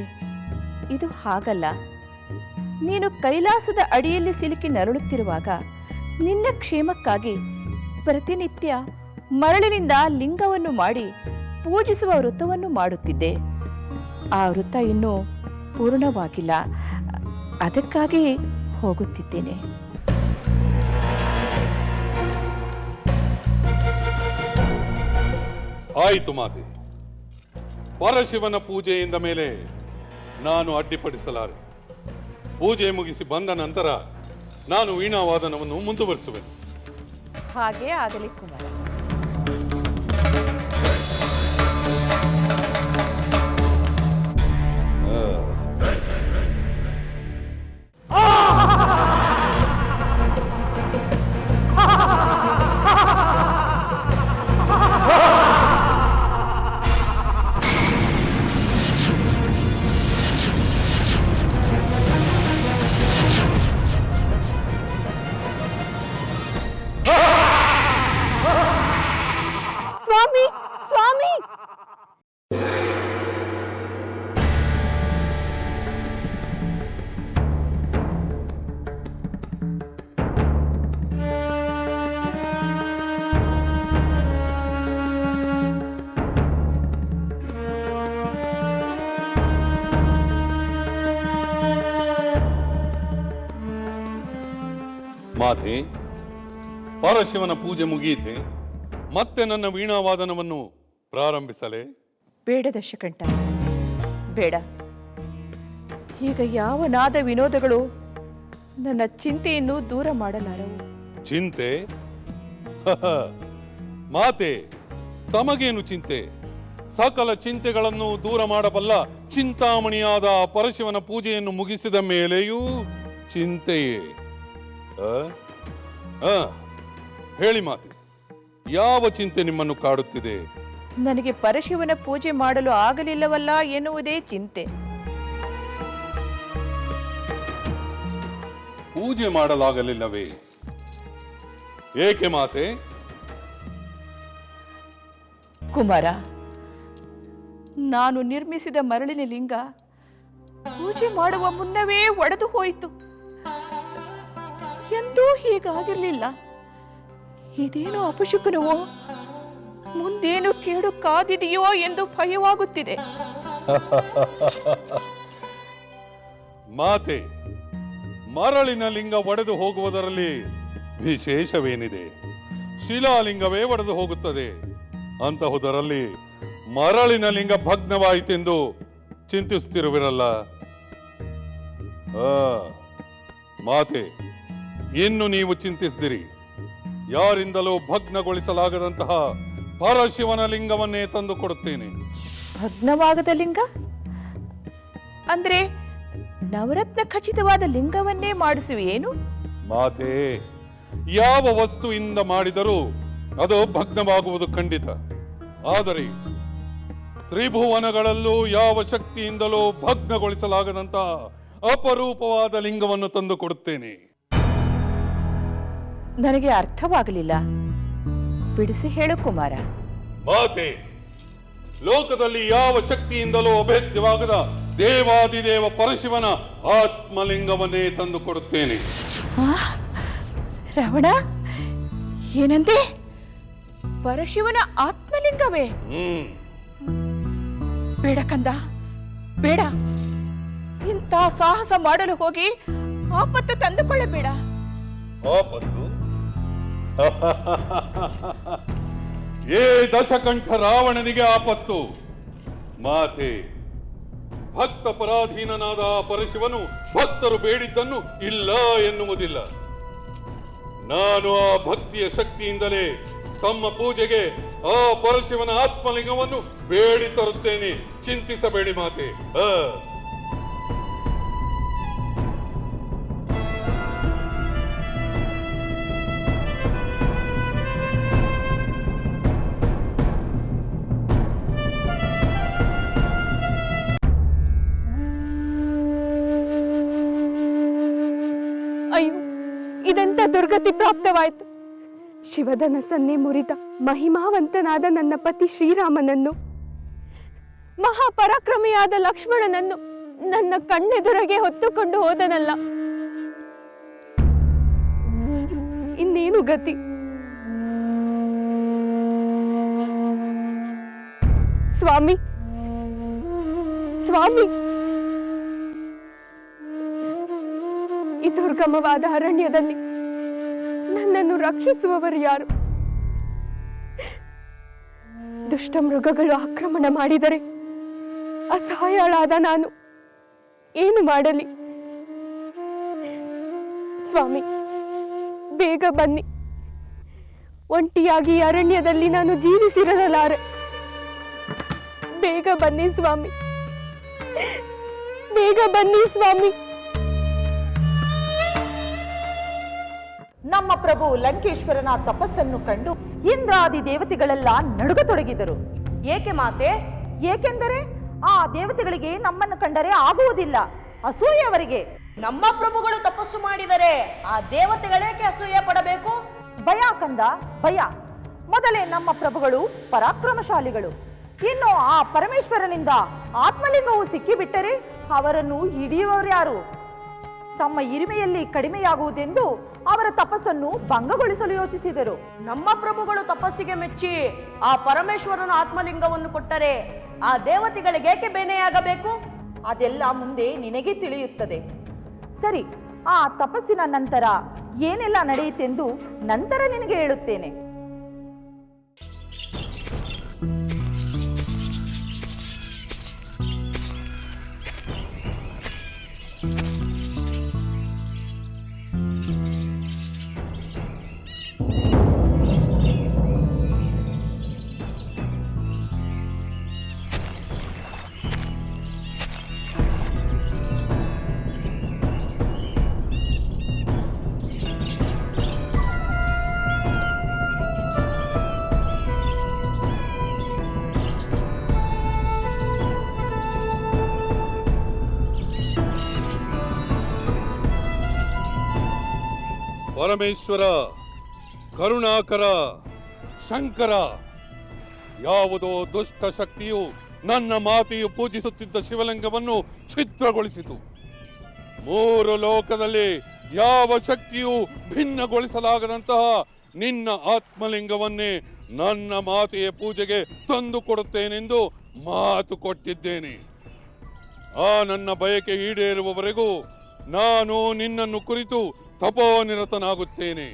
ಇದು ಹಾಗಲ್ಲ. ನೀನು ಕೈಲಾಸದ ಅಡಿಯಲ್ಲಿ ಸಿಲುಕಿ ನರಳುತ್ತಿರುವಾಗ ನಿನ್ನ ಕ್ಷೇಮಕ್ಕಾಗಿ ಪ್ರತಿನಿತ್ಯ ಮರಳಿನಿಂದ ಲಿಂಗವನ್ನು ಮಾಡಿ ಪೂಜಿಸುವ ವೃತವನ್ನು ಮಾಡುತ್ತಿದ್ದೆ. ಆ ವೃತ ಇನ್ನೂ ಪೂರ್ಣವಾಗಿಲ್ಲ. ಅದಕ್ಕಾಗಿ ಹೋಗುತ್ತಿದ್ದೇನೆ. ಆಯಿತು ಮಾತೆ, ಪರಶಿವನ ಪೂಜೆಯಿಂದ ಮೇಲೆ ನಾನು ಅಡ್ಡಿಪಡಿಸಲಾರೆ. ಪೂಜೆ ಮುಗಿಸಿ ಬಂದ ನಂತರ ನಾನು ವೀಣಾವಾದನವನ್ನು ಮುಂದುವರಿಸುವೆನು. ಹಾಗೇ ಆಗಲಿ ಕುಮಾರ. ಸ್ವಾಮಿ, ಸ್ವಾಮಿ! ಮಾತೆ, ಪರಶಿವನ ಪೂಜೆ ಮುಗಿಯಿತೆ. ಮತ್ತೆ ನನ್ನ ವೀಣಾವಾದನವನ್ನು ಪ್ರಾರಂಭಿಸಲೇ? ಬೇಡ ದಶಕಂಠ, ಬೇಡ. ಈಗ ಯಾವ ನಾದ ವಿನೋದಗಳು ನನ್ನ ಚಿಂತೆಯನ್ನು ದೂರ ಮಾಡಲಾರವು. ಚಿಂತೆ? ಮಾತೆ, ತಮಗೇನು ಚಿಂತೆ? ಸಕಲ ಚಿಂತೆಗಳನ್ನು ದೂರ ಮಾಡಬಲ್ಲ ಚಿಂತಾಮಣಿಯಾದ ಪರಶಿವನ ಪೂಜೆಯನ್ನು ಮುಗಿಸಿದ ಮೇಲೆಯೂ ಚಿಂತೆಯೇ? ಹೇಳಿ ಮಾತೆ, ಯಾವ ಚಿಂತೆ ನಿಮ್ಮನ್ನು ಕಾಡುತ್ತಿದೆ? ನನಗೆ ಪರಶಿವನ ಪೂಜೆ ಮಾಡಲು ಆಗಲಿಲ್ಲವಲ್ಲ ಎನ್ನುವುದೇ ಚಿಂತೆ. ಪೂಜೆ ಮಾಡಲಾಗಲಿಲ್ಲವೇ? ಏಕೆ ಮಾತೆ? ಕುಮಾರ, ನಾನು ನಿರ್ಮಿಸಿದ ಮರಳಿನ ಲಿಂಗ ಪೂಜೆ ಮಾಡುವ ಮುನ್ನವೇ ಒಡೆದು ಹೋಯಿತು. ಎಂದೂ ಹೀಗಾಗಿರಲಿಲ್ಲ. ಇದೇನು ಅಪಶುಕನವೋ, ಮುಂದೇನು ಕೇಡು ಕಾದಿದೆಯೋ ಎಂದು ಭಯವಾಗುತ್ತಿದೆ. ಮಾತೆ, ಮರಳಿನ ಲಿಂಗ ಒಡೆದು ಹೋಗುವುದರಲ್ಲಿ ವಿಶೇಷವೇನಿದೆ? ಶಿಲಾಲಿಂಗವೇ ಒಡೆದು ಹೋಗುತ್ತದೆ. ಅಂತಹುದರಲ್ಲಿ ಮರಳಿನ ಲಿಂಗ ಭಗ್ನವಾಯಿತೆಂದು ಚಿಂತಿಸುತ್ತಿರುವಿರಲ್ಲ. ಮಾತೆ, ಇನ್ನು ನೀವು ಚಿಂತಿಸಿದಿರಿ. ಯಾರಿಂದಲೂ ಭಗ್ನಗೊಳಿಸಲಾಗದಂತಹ ಪರಶಿವನ ಲಿಂಗವನ್ನೇ ತಂದು ಕೊಡುತ್ತೇನೆ. ಭಗ್ನವಾಗದ ಲಿಂಗ ಅಂದ್ರೆ ನವರತ್ನ ಖಚಿತವಾದ ಲಿಂಗವನ್ನೇ ಮಾಡಿಸುವೇನು? ಮಾತೆ, ಯಾವ ವಸ್ತುವಿಂದ ಮಾಡಿದರೂ ಅದು ಭಗ್ನವಾಗುವುದು ಖಂಡಿತ. ಆದರೆ ತ್ರಿಭುವನಗಳಲ್ಲೂ ಯಾವ ಶಕ್ತಿಯಿಂದಲೂ ಭಗ್ನಗೊಳಿಸಲಾಗದಂತಹ ಅಪರೂಪವಾದ ಲಿಂಗವನ್ನು ತಂದು ಕೊಡುತ್ತೇನೆ. ನನಗೆ ಅರ್ಥವಾಗಲಿಲ್ಲ, ಬಿಡಿಸಿ ಹೇಳು ಕುಮಾರ. ಮಾತೆ, ಲೋಕದಲ್ಲಿ ಯಾವ ಶಕ್ತಿಯಿಂದಲೂ ಅಭೇದ್ಯವಾಗದ ದೇವಾದಿದೇವ ಪರಶಿವನ ಆತ್ಮಲಿಂಗವನ್ನೇ ತಂದು ಕೊಡುತ್ತೇನೆ. ರಾವಣ, ಏನಂತೆ? ಪರಶಿವನ ಆತ್ಮಲಿಂಗವೇ? ಬೇಡ ಕಂದ, ಬೇಡ. ಇಂಥ ಸಾಹಸ ಮಾಡಲು ಹೋಗಿ ಆಪತ್ತು ತಂದುಕೊಳ್ಳಬೇಡ. ಆಪತ್ತು? ಏ ದಶಕಂಠ ರಾವಣನಿಗೆ ಆಪತ್ತು? ಮಾತೆ, ಭಕ್ತ ಪರಾಧೀನನಾದ ಪರಶಿವನು ಭಕ್ತರು ಬೇಡಿದ್ದನ್ನು ಇಲ್ಲ ಎನ್ನುವುದಿಲ್ಲ. ನಾನು ಆ ಭಕ್ತಿಯ ಶಕ್ತಿಯಿಂದಲೇ ತಮ್ಮ ಪೂಜೆಗೆ ಆ ಪರಶಿವನ ಆತ್ಮಲಿಂಗವನ್ನು ಬೇಡಿ ತರುತ್ತೇನೆ. ಚಿಂತಿಸಬೇಡಿ ಮಾತೆ. ಅಯ್ಯೋ, ಇದೆಂತ ದುರ್ಗತಿ ಪ್ರಾಪ್ತವಾಯಿತು. ಶಿವಧನಸ್ಸನ್ನೇ ಮುರಿದ ಮಹಿಮಾವಂತನಾದ ನನ್ನ ಪತಿ ಶ್ರೀರಾಮನನ್ನು, ಮಹಾಪರಾಕ್ರಮಿಯಾದ ಲಕ್ಷ್ಮಣನನ್ನು ನನ್ನ ಕಣ್ಣೆದುರಿಗೆ ಹೊತ್ತುಕೊಂಡು ಹೋದನಲ್ಲ. ಇನ್ನೇನು ಗತಿ? ಸ್ವಾಮಿ, ಸ್ವಾಮಿ, ಈ ದುರ್ಗಮವಾದ ಅರಣ್ಯದಲ್ಲಿ ನನ್ನನ್ನು ರಕ್ಷಿಸುವವರು ಯಾರು? ದುಷ್ಟ ಮೃಗಗಳು ಆಕ್ರಮಣ ಮಾಡಿದರೆ ಅಸಹಾಯಳಾದ ನಾನು ಏನು ಮಾಡಲಿ? ಸ್ವಾಮಿ, ಬೇಗ ಬನ್ನಿ. ಒಂಟಿಯಾಗಿ ಅರಣ್ಯದಲ್ಲಿ ನಾನು ಜೀವಿಸಿರಲಾರೆ. ಬೇಗ ಬನ್ನಿ ಸ್ವಾಮಿ, ಬೇಗ ಬನ್ನಿ ಸ್ವಾಮಿ. ನಮ್ಮ ಪ್ರಭು ಲಂಕೇಶ್ವರನ ತಪಸ್ಸನ್ನು ಕಂಡು ಇಂದ್ರಾದಿ ದೇವತೆಗಳೆಲ್ಲ ನಡುಗತೊಡಗಿದರು. ಏಕೆ ಮಾತೆ? ಏಕೆಂದರೆ ಆ ದೇವತೆಗಳಿಗೆ ನಮ್ಮನ್ನು ಕಂಡರೆ ಆಗುವುದಿಲ್ಲ, ಅಸೂಯೆ ಅವರಿಗೆ. ನಮ್ಮ ಪ್ರಭುಗಳು ತಪಸ್ಸು ಮಾಡಿದರೆ ಆ ದೇವತೆಗಳೇಕೆ ಅಸೂಯೆ ಪಡಬೇಕು? ಭಯ ಕಂದ, ಭಯ. ಮೊದಲೇ ನಮ್ಮ ಪ್ರಭುಗಳು ಪರಾಕ್ರಮಶಾಲಿಗಳು. ಇನ್ನು ಆ ಪರಮೇಶ್ವರನಿಂದ ಆತ್ಮಲಿಂಗವು ಸಿಕ್ಕಿಬಿಟ್ಟರೆ ಅವರನ್ನು ಹಿಡಿಯುವವರು ಯಾರು? ತಮ್ಮ ಇರಿಮೆಯಲ್ಲಿ ಕಡಿಮೆಯಾಗುವುದೆಂದು ಅವರ ತಪಸ್ಸನ್ನು ಭಂಗಗೊಳಿಸಲು ಯೋಚಿಸಿದರು. ನಮ್ಮ ಪ್ರಭುಗಳು ತಪಸ್ಸಿಗೆ ಮೆಚ್ಚಿ ಆ ಪರಮೇಶ್ವರನ ಆತ್ಮಲಿಂಗವನ್ನು ಕೊಟ್ಟರೆ ಆ ದೇವತೆಗಳಿಗೇಕೆ ಬೇನೆಯಾಗಬೇಕು? ಅದೆಲ್ಲ ಮುಂದೆ ನಿನಗೆ ತಿಳಿಯುತ್ತದೆ. ಸರಿ, ಆ ತಪಸ್ಸಿನ ನಂತರ ಏನೆಲ್ಲ ನಡೆಯಿತೆಂದು ನಂತರ ನಿನಗೆ ಹೇಳುತ್ತೇನೆ. ಪರಮೇಶ್ವರ, ಕರುಣಾಕರ, ಶಂಕರ, ಯಾವುದೋ ದುಷ್ಟ ಶಕ್ತಿಯು ನನ್ನ ಮಾತೆಯು ಪೂಜಿಸುತ್ತಿದ್ದ ಶಿವಲಿಂಗವನ್ನು ಛಿದ್ರಗೊಳಿಸಿತು. ಮೂರು ಲೋಕದಲ್ಲಿ ಯಾವ ಶಕ್ತಿಯು ಭಿನ್ನಗೊಳಿಸಲಾಗದಂತಹ ನಿನ್ನ ಆತ್ಮಲಿಂಗವನ್ನೇ ನನ್ನ ಮಾತೆಯ ಪೂಜೆಗೆ ತಂದು ಕೊಡುತ್ತೇನೆಂದು ಮಾತು ಕೊಟ್ಟಿದ್ದೇನೆ. ಆ ನನ್ನ ಬಯಕೆ ಈಡೇರುವವರೆಗೂ ನಾನು ನಿನ್ನನ್ನು ಕುರಿತು ತಪೋನಿರತನಾಗುತ್ತೇನೆ.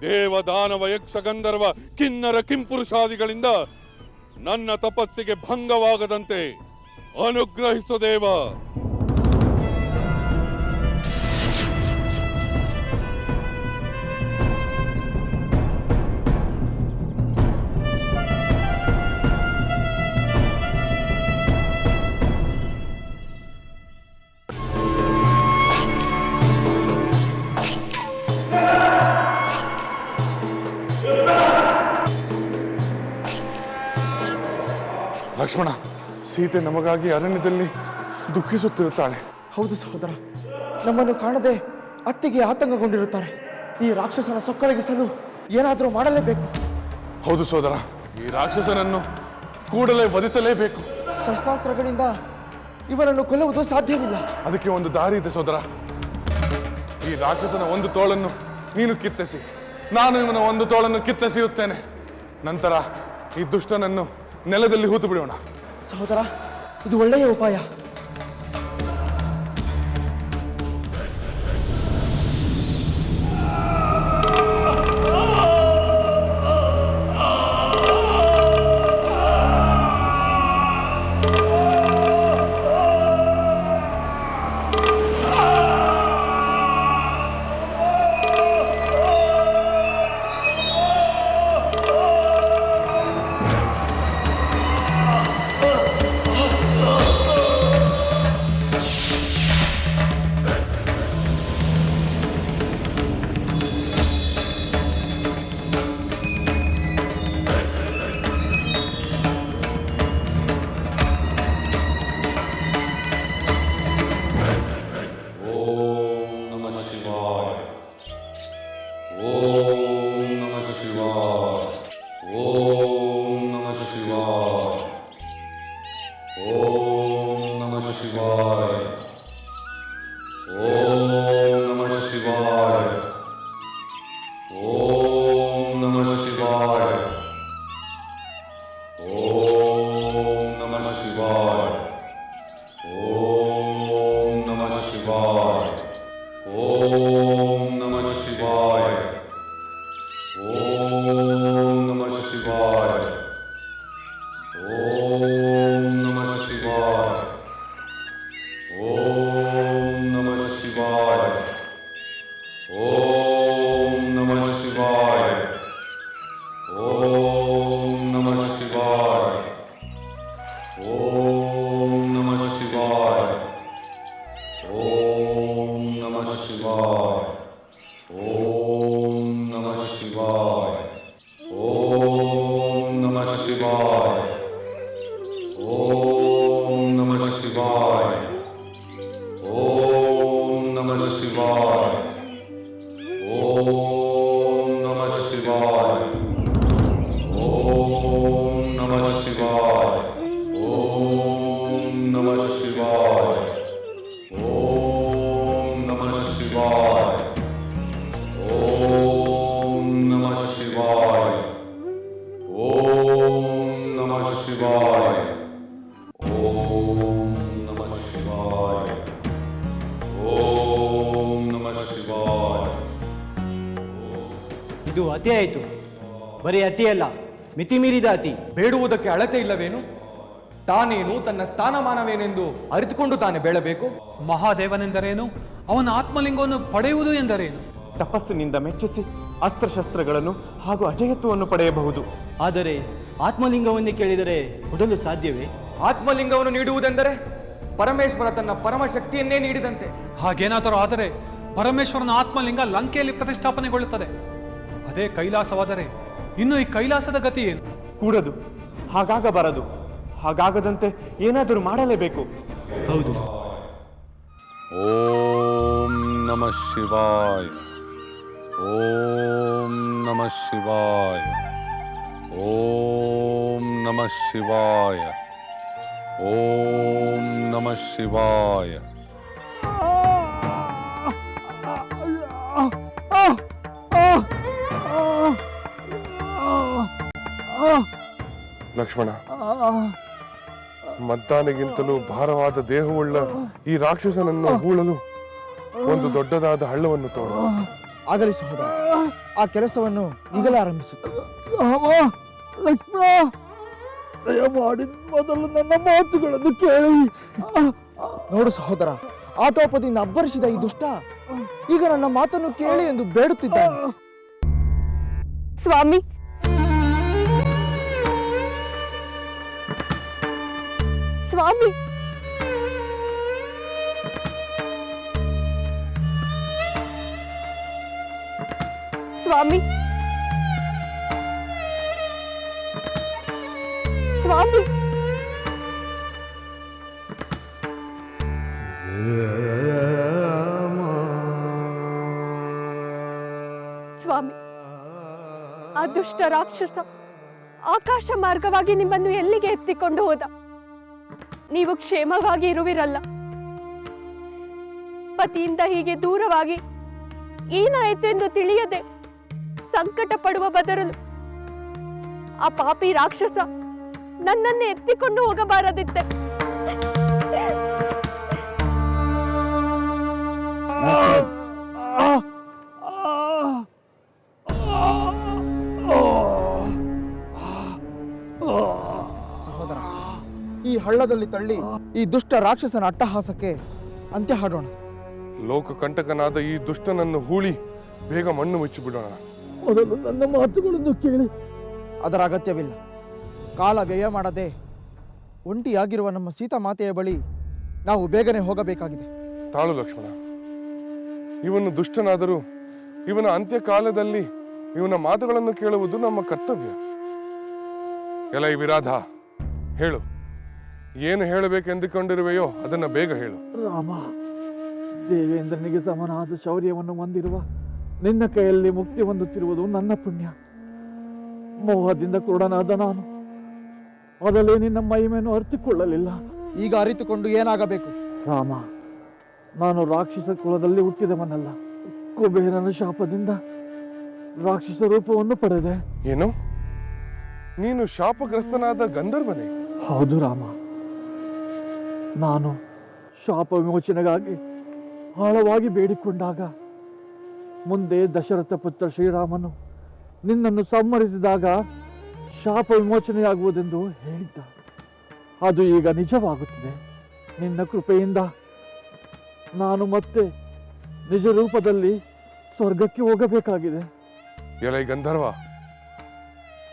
ದೇವ, ದಾನವ, ಯಕ್ಷ, ಗಂಧರ್ವ, ಕಿನ್ನರ, ಕಿಂಪುರುಷಾದಿಗಳಿಂದ ನನ್ನ ತಪಸ್ಸಿಗೆ ಭಂಗವಾಗದಂತೆ ಅನುಗ್ರಹಿಸು ದೇವ. ಲಕ್ಷ್ಮಣ, ಸೀತೆ ನಮಗಾಗಿ ಅರಣ್ಯದಲ್ಲಿ ದುಃಖಿಸುತ್ತಿರುತ್ತಾಳೆ. ಹೌದು ಸಹೋದರ, ನಮ್ಮನ್ನು ಕಾಣದೆ ಅತ್ತಿಗೆ ಆತಂಕಗೊಂಡಿರುತ್ತಾರೆ. ಈ ರಾಕ್ಷಸನ ಸೊಕ್ಕರಗಿಸಲು ಏನಾದರೂ ಮಾಡಲೇಬೇಕು. ಹೌದು ಸೋದರ, ಈ ರಾಕ್ಷಸನನ್ನು ಕೂಡಲೇ ವಧಿಸಲೇಬೇಕು. ಶಸ್ತ್ರಾಸ್ತ್ರಗಳಿಂದ ಇವನನ್ನು ಕೊಲ್ಲುವುದು ಸಾಧ್ಯವಿಲ್ಲ. ಅದಕ್ಕೆ ಒಂದು ದಾರಿ ಇದೆ ಸೋದರ. ಈ ರಾಕ್ಷಸನ ಒಂದು ತೋಳನ್ನು ನೀನು ಕಿತ್ತೆಸಿ, ನಾನು ಇವನ ಒಂದು ತೋಳನ್ನು ಕಿತ್ತೆಸೆಯುತ್ತೇನೆ. ನಂತರ ಈ ದುಷ್ಟನನ್ನು ನೆಲದಲ್ಲಿ ಹೂತು ಬಿಡೋಣ. ಸಹೋದರ, ಇದು ಒಳ್ಳೆಯ ಉಪಾಯ. ಇದು ಅತಿ ಆಯಿತು. ಬರೀ ಅತಿಯಲ್ಲ, ಮಿತಿ ಮೀರಿದ ಅತಿ. ಬೇಡುವುದಕ್ಕೆ ಅಳತೆ ಇಲ್ಲವೇನು? ತಾನೇನು, ತನ್ನ ಸ್ಥಾನಮಾನವೇನೆಂದು ಅರಿತುಕೊಂಡು ತಾನೇ ಬೇಳಬೇಕು. ಮಹಾದೇವನೆಂದರೇನು? ಅವನ ಆತ್ಮಲಿಂಗವನ್ನು ಪಡೆಯುವುದು ಎಂದರೇನು? ತಪಸ್ಸಿನಿಂದ ಮೆಚ್ಚಿಸಿ ಅಸ್ತ್ರಶಸ್ತ್ರಗಳನ್ನು ಹಾಗೂ ಅಜಯತ್ವವನ್ನು ಪಡೆಯಬಹುದು. ಆದರೆ ಆತ್ಮಲಿಂಗವನ್ನೇ ಕೇಳಿದರೆ ಕೊಡಲು ಸಾಧ್ಯವೇ? ಆತ್ಮಲಿಂಗವನ್ನು ನೀಡುವುದೆಂದರೆ ಪರಮೇಶ್ವರ ತನ್ನ ಪರಮಶಕ್ತಿಯನ್ನೇ ನೀಡಿದಂತೆ. ಹಾಗೇನಾದರೂ ಆದರೆ ಪರಮೇಶ್ವರನ ಆತ್ಮಲಿಂಗ ಲಂಕೆಯಲ್ಲಿ ಪ್ರತಿಷ್ಠಾಪನೆಗೊಳ್ಳುತ್ತದೆ. ಅದೇ ಕೈಲಾಸವಾದರೆ ಇನ್ನು ಈ ಕೈಲಾಸದ ಗತಿ ಏನು? ಕೂಡದು, ಹಾಗಾಗಬಾರದು. ಹಾಗಾಗದಂತೆ ಏನಾದರೂ ಮಾಡಲೇಬೇಕು. ಹೌದು. ಓಂ ನಮಃ ಶಿವಾಯ. ಓಂ ನಮಃ ಶಿವಾಯ. ಓಂ ನಮಃ ಶಿವಾಯ. ಓಂ ನಮಃ ಶಿವಾಯ. ಲಕ್ಷ್ಮಣ, ಮದ್ದಾನೆಗಿಂತಲೂ ಭಾರವಾದ ದೇಹವುಳ್ಳ ಈ ರಾಕ್ಷಸನನ್ನು ಹೂಳಲು ಒಂದು ದೊಡ್ಡದಾದ ಹಳ್ಳವನ್ನು ತೋಡು. ಆಗಲಿ ಸಹೋದರ, ಆ ಕೆಲಸವನ್ನು ಈಗಲೇ ಆರಂಭಿಸುತ್ತದೆ. ಲಕ್ಷ್ಮಣ, ದಯಮಾಡಿ ಮೊದಲು ನನ್ನ ಮಾತುಗಳನ್ನು ಕೇಳಿ. ನೋಡು ಸಹೋದರ, ಆಟೋಪದಿಂದ ಅಬ್ಬರಿಸಿದ ಈ ದುಷ್ಟ ಈಗ ನನ್ನ ಮಾತನ್ನು ಕೇಳಿ ಎಂದು ಬೇಡುತ್ತಿದ್ದಾನೆ. ಸ್ವಾಮಿ, ಸ್ವಾಮಿ, ಸ್ವಾಮಿ, ಸ್ವಾಮಿ ಸ್ವಾಮಿ, ಆ ದುಷ್ಟ ರಾಕ್ಷಸ ಆಕಾಶ ಮಾರ್ಗವಾಗಿ ನಿಮ್ಮನ್ನು ಎಲ್ಲಿಗೆ ಎತ್ತಿಕೊಂಡು ಹೋದ? ನೀವು ಕ್ಷೇಮವಾಗಿ ಇರುವಿರಲ್ಲ. ಪತಿಯಿಂದ ಹೀಗೆ ದೂರವಾಗಿ ಏನಾಯಿತು ಎಂದು ತಿಳಿಯದೆ ಸಂಕಟ ಪಡುವ ಬದಲು ಆ ಪಾಪಿ ರಾಕ್ಷಸ ನನ್ನನ್ನೇ ಎತ್ತಿಕೊಂಡು ಹೋಗಬಾರದಿತ್ತೆ. ಸಹೋದರ, ಈ ಹಳ್ಳದಲ್ಲಿ ತಳ್ಳಿ ಈ ದುಷ್ಟ ರಾಕ್ಷಸನ ಅಟ್ಟಹಾಸಕ್ಕೆ ಅಂತ್ಯ ಹಾಡೋಣ. ಲೋಕ ಕಂಟಕನಾದ ಈ ದುಷ್ಟನನ್ನು ಹೂಳಿ ಬೇಗ ಮಣ್ಣು ಮುಚ್ಚಿಬಿಡೋಣ. ಮೊದಲು ನನ್ನ ಮಾತುಗಳನ್ನು ಕೇಳಿ. ಅದರ ಅಗತ್ಯವಿಲ್ಲ. ಕಾಲ ವ್ಯಯ ಮಾಡದೆ ಒಂಟಿಯಾಗಿರುವ ನಮ್ಮ ಸೀತಾಮಾತೆಯ ಬಳಿ ನಾವು ಬೇಗನೆ ಹೋಗಬೇಕಾಗಿದೆ. ತಾಳು ಲಕ್ಷ್ಮಣ, ಇವನು ದುಷ್ಟನಾದರೂ ಇವನ ಅಂತ್ಯಕಾಲದಲ್ಲಿ ಇವನ ಮಾತುಗಳನ್ನು ಕೇಳುವುದು ನಮ್ಮ ಕರ್ತವ್ಯ. ಎಲೈ ವಿರಾಧ, ಹೇಳು, ಏನು ಹೇಳಬೇಕೆಂದುಕೊಂಡಿರುವೆಯೋ ಅದನ್ನು ಬೇಗ ಹೇಳು. ರಾಮ, ದೇವೇಂದ್ರನಿಗೆ ಸಮನಾದ ಶೌರ್ಯವನ್ನು ಹೊಂದಿರುವ ನಿನ್ನ ಕೈಯಲ್ಲಿ ಮುಕ್ತಿ ಹೊಂದುತ್ತಿರುವುದು ನನ್ನ ಪುಣ್ಯ. ಮೋಹದಿಂದ ಕುರುಡನಾದ ನಾನು ಮೊದಲೇ ನಿನ್ನ ಮಹಿಮೆಯನ್ನು ಅರಿತುಕೊಳ್ಳಲಿಲ್ಲ. ಈಗ ಅರಿತುಕೊಂಡು ಏನಾಗಬೇಕು? ರಾಮ, ನಾನು ರಾಕ್ಷಸ ಕುಲದಲ್ಲಿ ಹುಟ್ಟಿದವನಲ್ಲ. ಕುಬೇರನ ಶಾಪದಿಂದ ರಾಕ್ಷಸ ರೂಪವನ್ನು ಪಡೆದೆ. ಏನು? ನೀನು ಶಾಪಗ್ರಸ್ತನಾದ ಗಂಧರ್ವನೇ? ಹೌದು ರಾಮ, ನಾನು ಶಾಪ ವಿಮೋಚನೆಗಾಗಿ ಆಳವಾಗಿ ಬೇಡಿಕೊಂಡಾಗ ಮುಂದೆ ದಶರಥ ಪುತ್ರ ಶ್ರೀರಾಮನು ನಿನ್ನನ್ನು ಸಂಹರಿಸಿದಾಗ ಶಾಪ ವಿಮೋಚನೆಯಾಗುವುದೆಂದು ಹೇಳಿದ್ದ. ಅದು ಈಗ ನಿಜವಾಗುತ್ತಿದೆ. ನಿನ್ನ ಕೃಪೆಯಿಂದ ನಾನು ಮತ್ತೆ ನಿಜ ರೂಪದಲ್ಲಿ ಸ್ವರ್ಗಕ್ಕೆ ಹೋಗಬೇಕಾಗಿದೆ. ಎಲೈ ಗಂಧರ್ವ,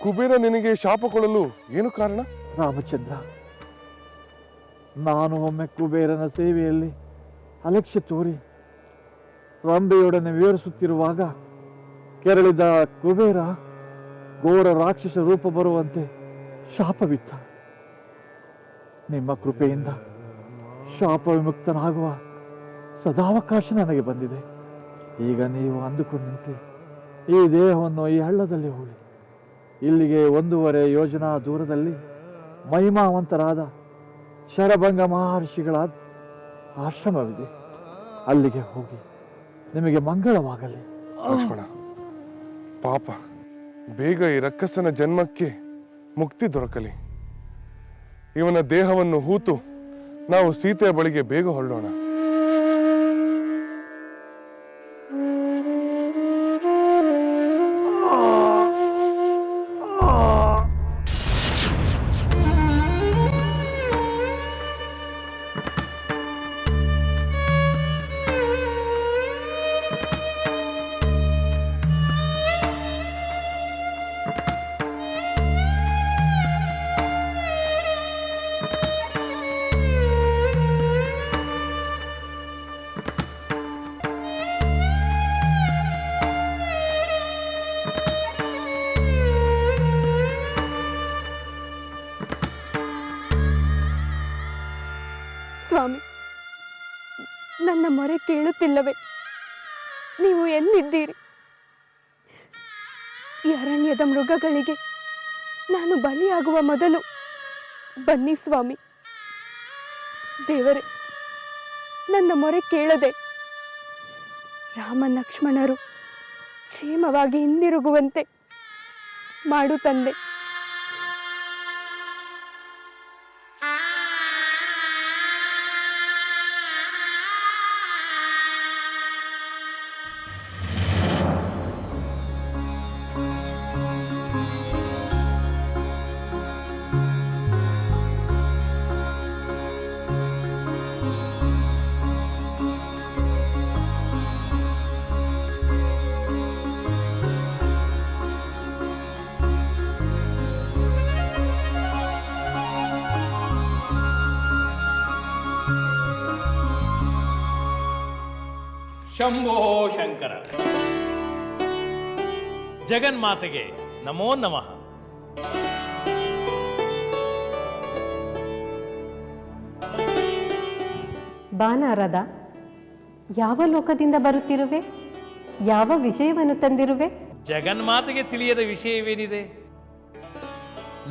ಕುಬೇರ ನಿನಗೆ ಶಾಪ ಕೊಡಲು ಏನು ಕಾರಣ? ರಾಮಚಂದ್ರ, ನಾನು ಒಮ್ಮೆ ಕುಬೇರನ ಸೇವೆಯಲ್ಲಿ ಅಲಕ್ಷ್ಯ ತೋರಿ ರಂಬೆಯೊಡನೆ ವಿವರಿಸುತ್ತಿರುವಾಗ ಕೆರಳಿದ ಕುಬೇರ ಘೋರ ರಾಕ್ಷಸ ರೂಪ ಬರುವಂತೆ ಶಾಪವಿತ್ತ. ನಿಮ್ಮ ಕೃಪೆಯಿಂದ ಶಾಪ ವಿಮುಕ್ತನಾಗುವ ಸದಾವಕಾಶ ನನಗೆ ಬಂದಿದೆ. ಈಗ ನೀವು ಅಂದುಕೊಂಡಂತೆ ಈ ದೇಹವನ್ನು ಈ ಹಳ್ಳದಲ್ಲಿ ಹೂಳಿ ಇಲ್ಲಿಗೆ 1.5 ಯೋಜನಾ ದೂರದಲ್ಲಿ ಮಹಿಮಾವಂತರಾದ ಶರಭಂಗ ಮಹರ್ಷಿಗಳ ಆಶ್ರಮವಿದೆ. ಅಲ್ಲಿಗೆ ಹೋಗಿ ನಿಮಗೆ ಮಂಗಳವಾಗಲಿ. ಲಕ್ಷ್ಮಣ, ಪಾಪ, ಬೇಗ ಈ ರಕ್ಕಸನ ಜನ್ಮಕ್ಕೆ ಮುಕ್ತಿ ದೊರಕಲಿ. ಇವನ ದೇಹವನ್ನು ಹೂತು ನಾವು ಸೀತೆಯ ಬಳಿಗೆ ಬೇಗ ಹೊರಡೋಣ. ಸ್ವಾಮಿ, ನನ್ನ ಮೊರೆ ಕೇಳುತ್ತಿಲ್ಲವೇ? ನೀವು ಎಲ್ಲಿದ್ದೀರಿ? ಈ ಅರಣ್ಯದ ಮೃಗಗಳಿಗೆ ನಾನು ಬಲಿಯಾಗುವ ಮೊದಲು ಬನ್ನಿ ಸ್ವಾಮಿ. ದೇವರೇ, ನನ್ನ ಮೊರೆ ಕೇಳದೆ ರಾಮ ಲಕ್ಷ್ಮಣರು ಕ್ಷೇಮವಾಗಿ ಹಿಂದಿರುಗುವಂತೆ ಮಾಡು ತಂದೆ. ಶಂಭೋ ಶಂಕರ. ಜಗನ್ಮಾತೆಗೆ ನಮೋ ನಮಃ. ಬಾನಾರದ ಯಾವ ಲೋಕದಿಂದ ಬರುತ್ತಿರುವೆ? ಯಾವ ವಿಷಯವನ್ನು ತಂದಿರುವೆ? ಜಗನ್ಮಾತೆಗೆ ತಿಳಿಯದ ವಿಷಯವೇನಿದೆ?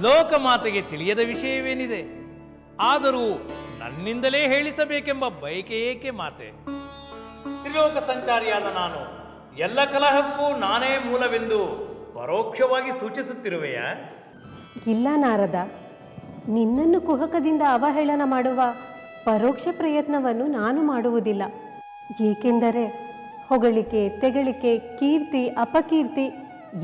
ಲೋಕಮಾತೆಗೆ ತಿಳಿಯದ ವಿಷಯವೇನಿದೆ? ಆದರೂ ನನ್ನಿಂದಲೇ ಹೇಳಿಸಬೇಕೆಂಬ ಬಯಕೆ ಏಕೆ ಮಾತೆ? ತ್ರಿಲೋಕ ಸಂಚಾರಿಯಾದ ನಾನು ಎಲ್ಲ ಕಲಹಕ್ಕೂ ನಾನೇ ಮೂಲವೆಂದು ಪರೋಕ್ಷವಾಗಿ ಸೂಚಿಸುತ್ತಿರುವೆಯಾ? ಇಲ್ಲ ನಾರದ, ನಿನ್ನನ್ನು ಕುಹಕದಿಂದ ಅವಹೇಳನ ಮಾಡುವ ಪರೋಕ್ಷ ಪ್ರಯತ್ನವನ್ನು ನಾನು ಮಾಡುವುದಿಲ್ಲ. ಏಕೆಂದರೆ ಹೊಗಳಿಕೆ, ತೆಗಳಿಕೆ, ಕೀರ್ತಿ, ಅಪಕೀರ್ತಿ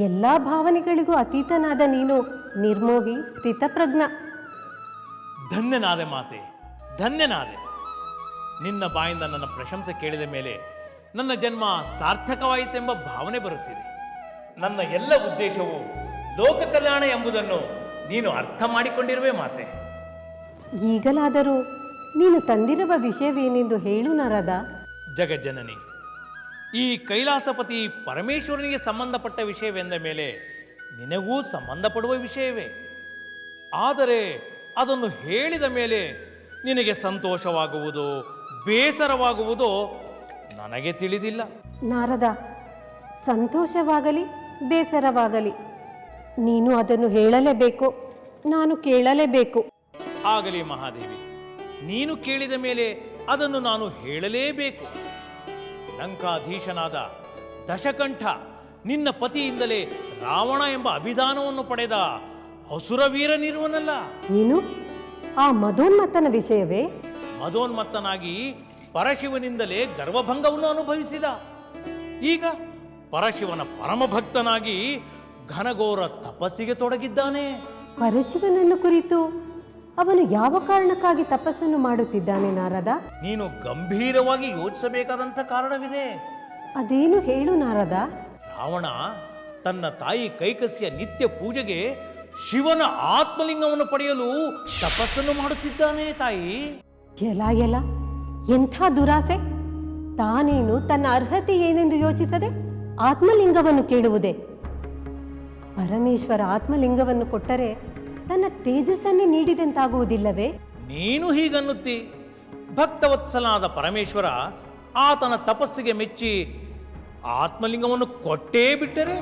ಎಲ್ಲ ಭಾವನೆಗಳಿಗೂ ಅತೀತನಾದ ನೀನು ನಿರ್ಮೋಹಿ, ಸ್ಥಿತಪ್ರಜ್ಞ. ಧನ್ಯನಾದೆ ಮಾತೆ, ಧನ್ಯನಾದೆ. ನಿನ್ನ ಬಾಯಿಂದ ನನ್ನ ಪ್ರಶಂಸೆ ಕೇಳಿದ ಮೇಲೆ ನನ್ನ ಜನ್ಮ ಸಾರ್ಥಕವಾಯಿತೆಂಬ ಭಾವನೆ ಬರುತ್ತಿದೆ. ನನ್ನ ಎಲ್ಲ ಉದ್ದೇಶವು ಲೋಕ ಕಲ್ಯಾಣ ಎಂಬುದನ್ನು ನೀನು ಅರ್ಥ ಮಾಡಿಕೊಂಡಿರುವೆ ಮಾತೆ. ಈಗಲಾದರೂ ನೀನು ತಂದಿರುವ ವಿಷಯವೇನೆಂದು ಹೇಳು ನಾರದ. ಜಗಜ್ಜನನಿ, ಈ ಕೈಲಾಸಪತಿ ಪರಮೇಶ್ವರನಿಗೆ ಸಂಬಂಧಪಟ್ಟ ವಿಷಯವೆಂದ ಮೇಲೆ ನಿನಗೂ ಸಂಬಂಧಪಡುವ ವಿಷಯವೇ. ಆದರೆ ಅದನ್ನು ಹೇಳಿದ ಮೇಲೆ ನಿನಗೆ ಸಂತೋಷವಾಗುವುದೋ ಬೇಸರವಾಗುವುದೋ ನನಗೆ ತಿಳಿದಿಲ್ಲ. ನಾರದ, ಸಂತೋಷವಾಗಲಿ ಬೇಸರವಾಗಲಿ ನೀನು ಅದನ್ನು ಹೇಳಲೇಬೇಕು, ನಾನು ಕೇಳಲೇಬೇಕು. ಆಗಲಿ ಮಹಾದೇವಿ, ನೀನು ಕೇಳಿದ ಮೇಲೆ ಅದನ್ನು ನಾನು ಹೇಳಲೇಬೇಕು. ಲಂಕಾಧೀಶನಾದ ದಶಕಂಠ ನಿನ್ನ ಪತಿಯಿಂದಲೇ ರಾವಣ ಎಂಬ ಅಭಿಧಾನವನ್ನು ಪಡೆದ ಅಸುರವೀರನಿರುವನಲ್ಲ. ನೀನು ಆ ಮದೋನ್ಮತ್ತನ ವಿಷಯವೇ? ಮದೋನ್ಮತ್ತನಾಗಿ ಪರಶಿವನಿಂದಲೇ ಗರ್ವಭಂಗವನ್ನು ಅನುಭವಿಸಿದ. ಈಗ ಪರಶಿವನ ಪರಮಭಕ್ತನಾಗಿ ಘನಘೋರ ತಪಸ್ಸಿಗೆ ತೊಡಗಿದ್ದಾನೆ. ಪರಶಿವನನ್ನು ಕುರಿತು ಅವನು ಯಾವ ಕಾರಣಕ್ಕಾಗಿ ತಪಸ್ಸನ್ನು ಮಾಡುತ್ತಿದ್ದಾನೆ ನಾರದ? ನೀನು ಗಂಭೀರವಾಗಿ ಯೋಚಿಸಬೇಕಾದಂಥ ಕಾರಣವಿದೆ. ಅದೇನು ಹೇಳು ನಾರದ. ರಾವಣ ತನ್ನ ತಾಯಿ ಕೈಕಸಿಯ ನಿತ್ಯ ಪೂಜೆಗೆ ಶಿವನ ಆತ್ಮಲಿಂಗವನ್ನು ಪಡೆಯಲು ತಪಸ್ಸನ್ನು ಮಾಡುತ್ತಿದ್ದಾನೆ ತಾಯಿ. ಎಲ ಎಂಥ ದುರಾಸೆ! ತಾನೇನು ತನ್ನ ಅರ್ಹತೆ ಏನೆಂದು ಯೋಚಿಸದೆ ಆತ್ಮಲಿಂಗವನ್ನು ಕೇಳುವುದೇ? ಪರಮೇಶ್ವರ ಆತ್ಮಲಿಂಗವನ್ನು ಕೊಟ್ಟರೆ ತನ್ನ ತೇಜಸ್ಸನ್ನೇ ನೀಡಿದಂತಾಗುವುದಿಲ್ಲವೇ? ನೀನು ಹೀಗನ್ನುತ್ತಿ. ಭಕ್ತವತ್ಸಲನಾದ ಪರಮೇಶ್ವರ ಆತನ ತಪಸ್ಸಿಗೆ ಮೆಚ್ಚಿ ಆತ್ಮಲಿಂಗವನ್ನು ಕೊಟ್ಟೇ ಬಿಟ್ಟರೆ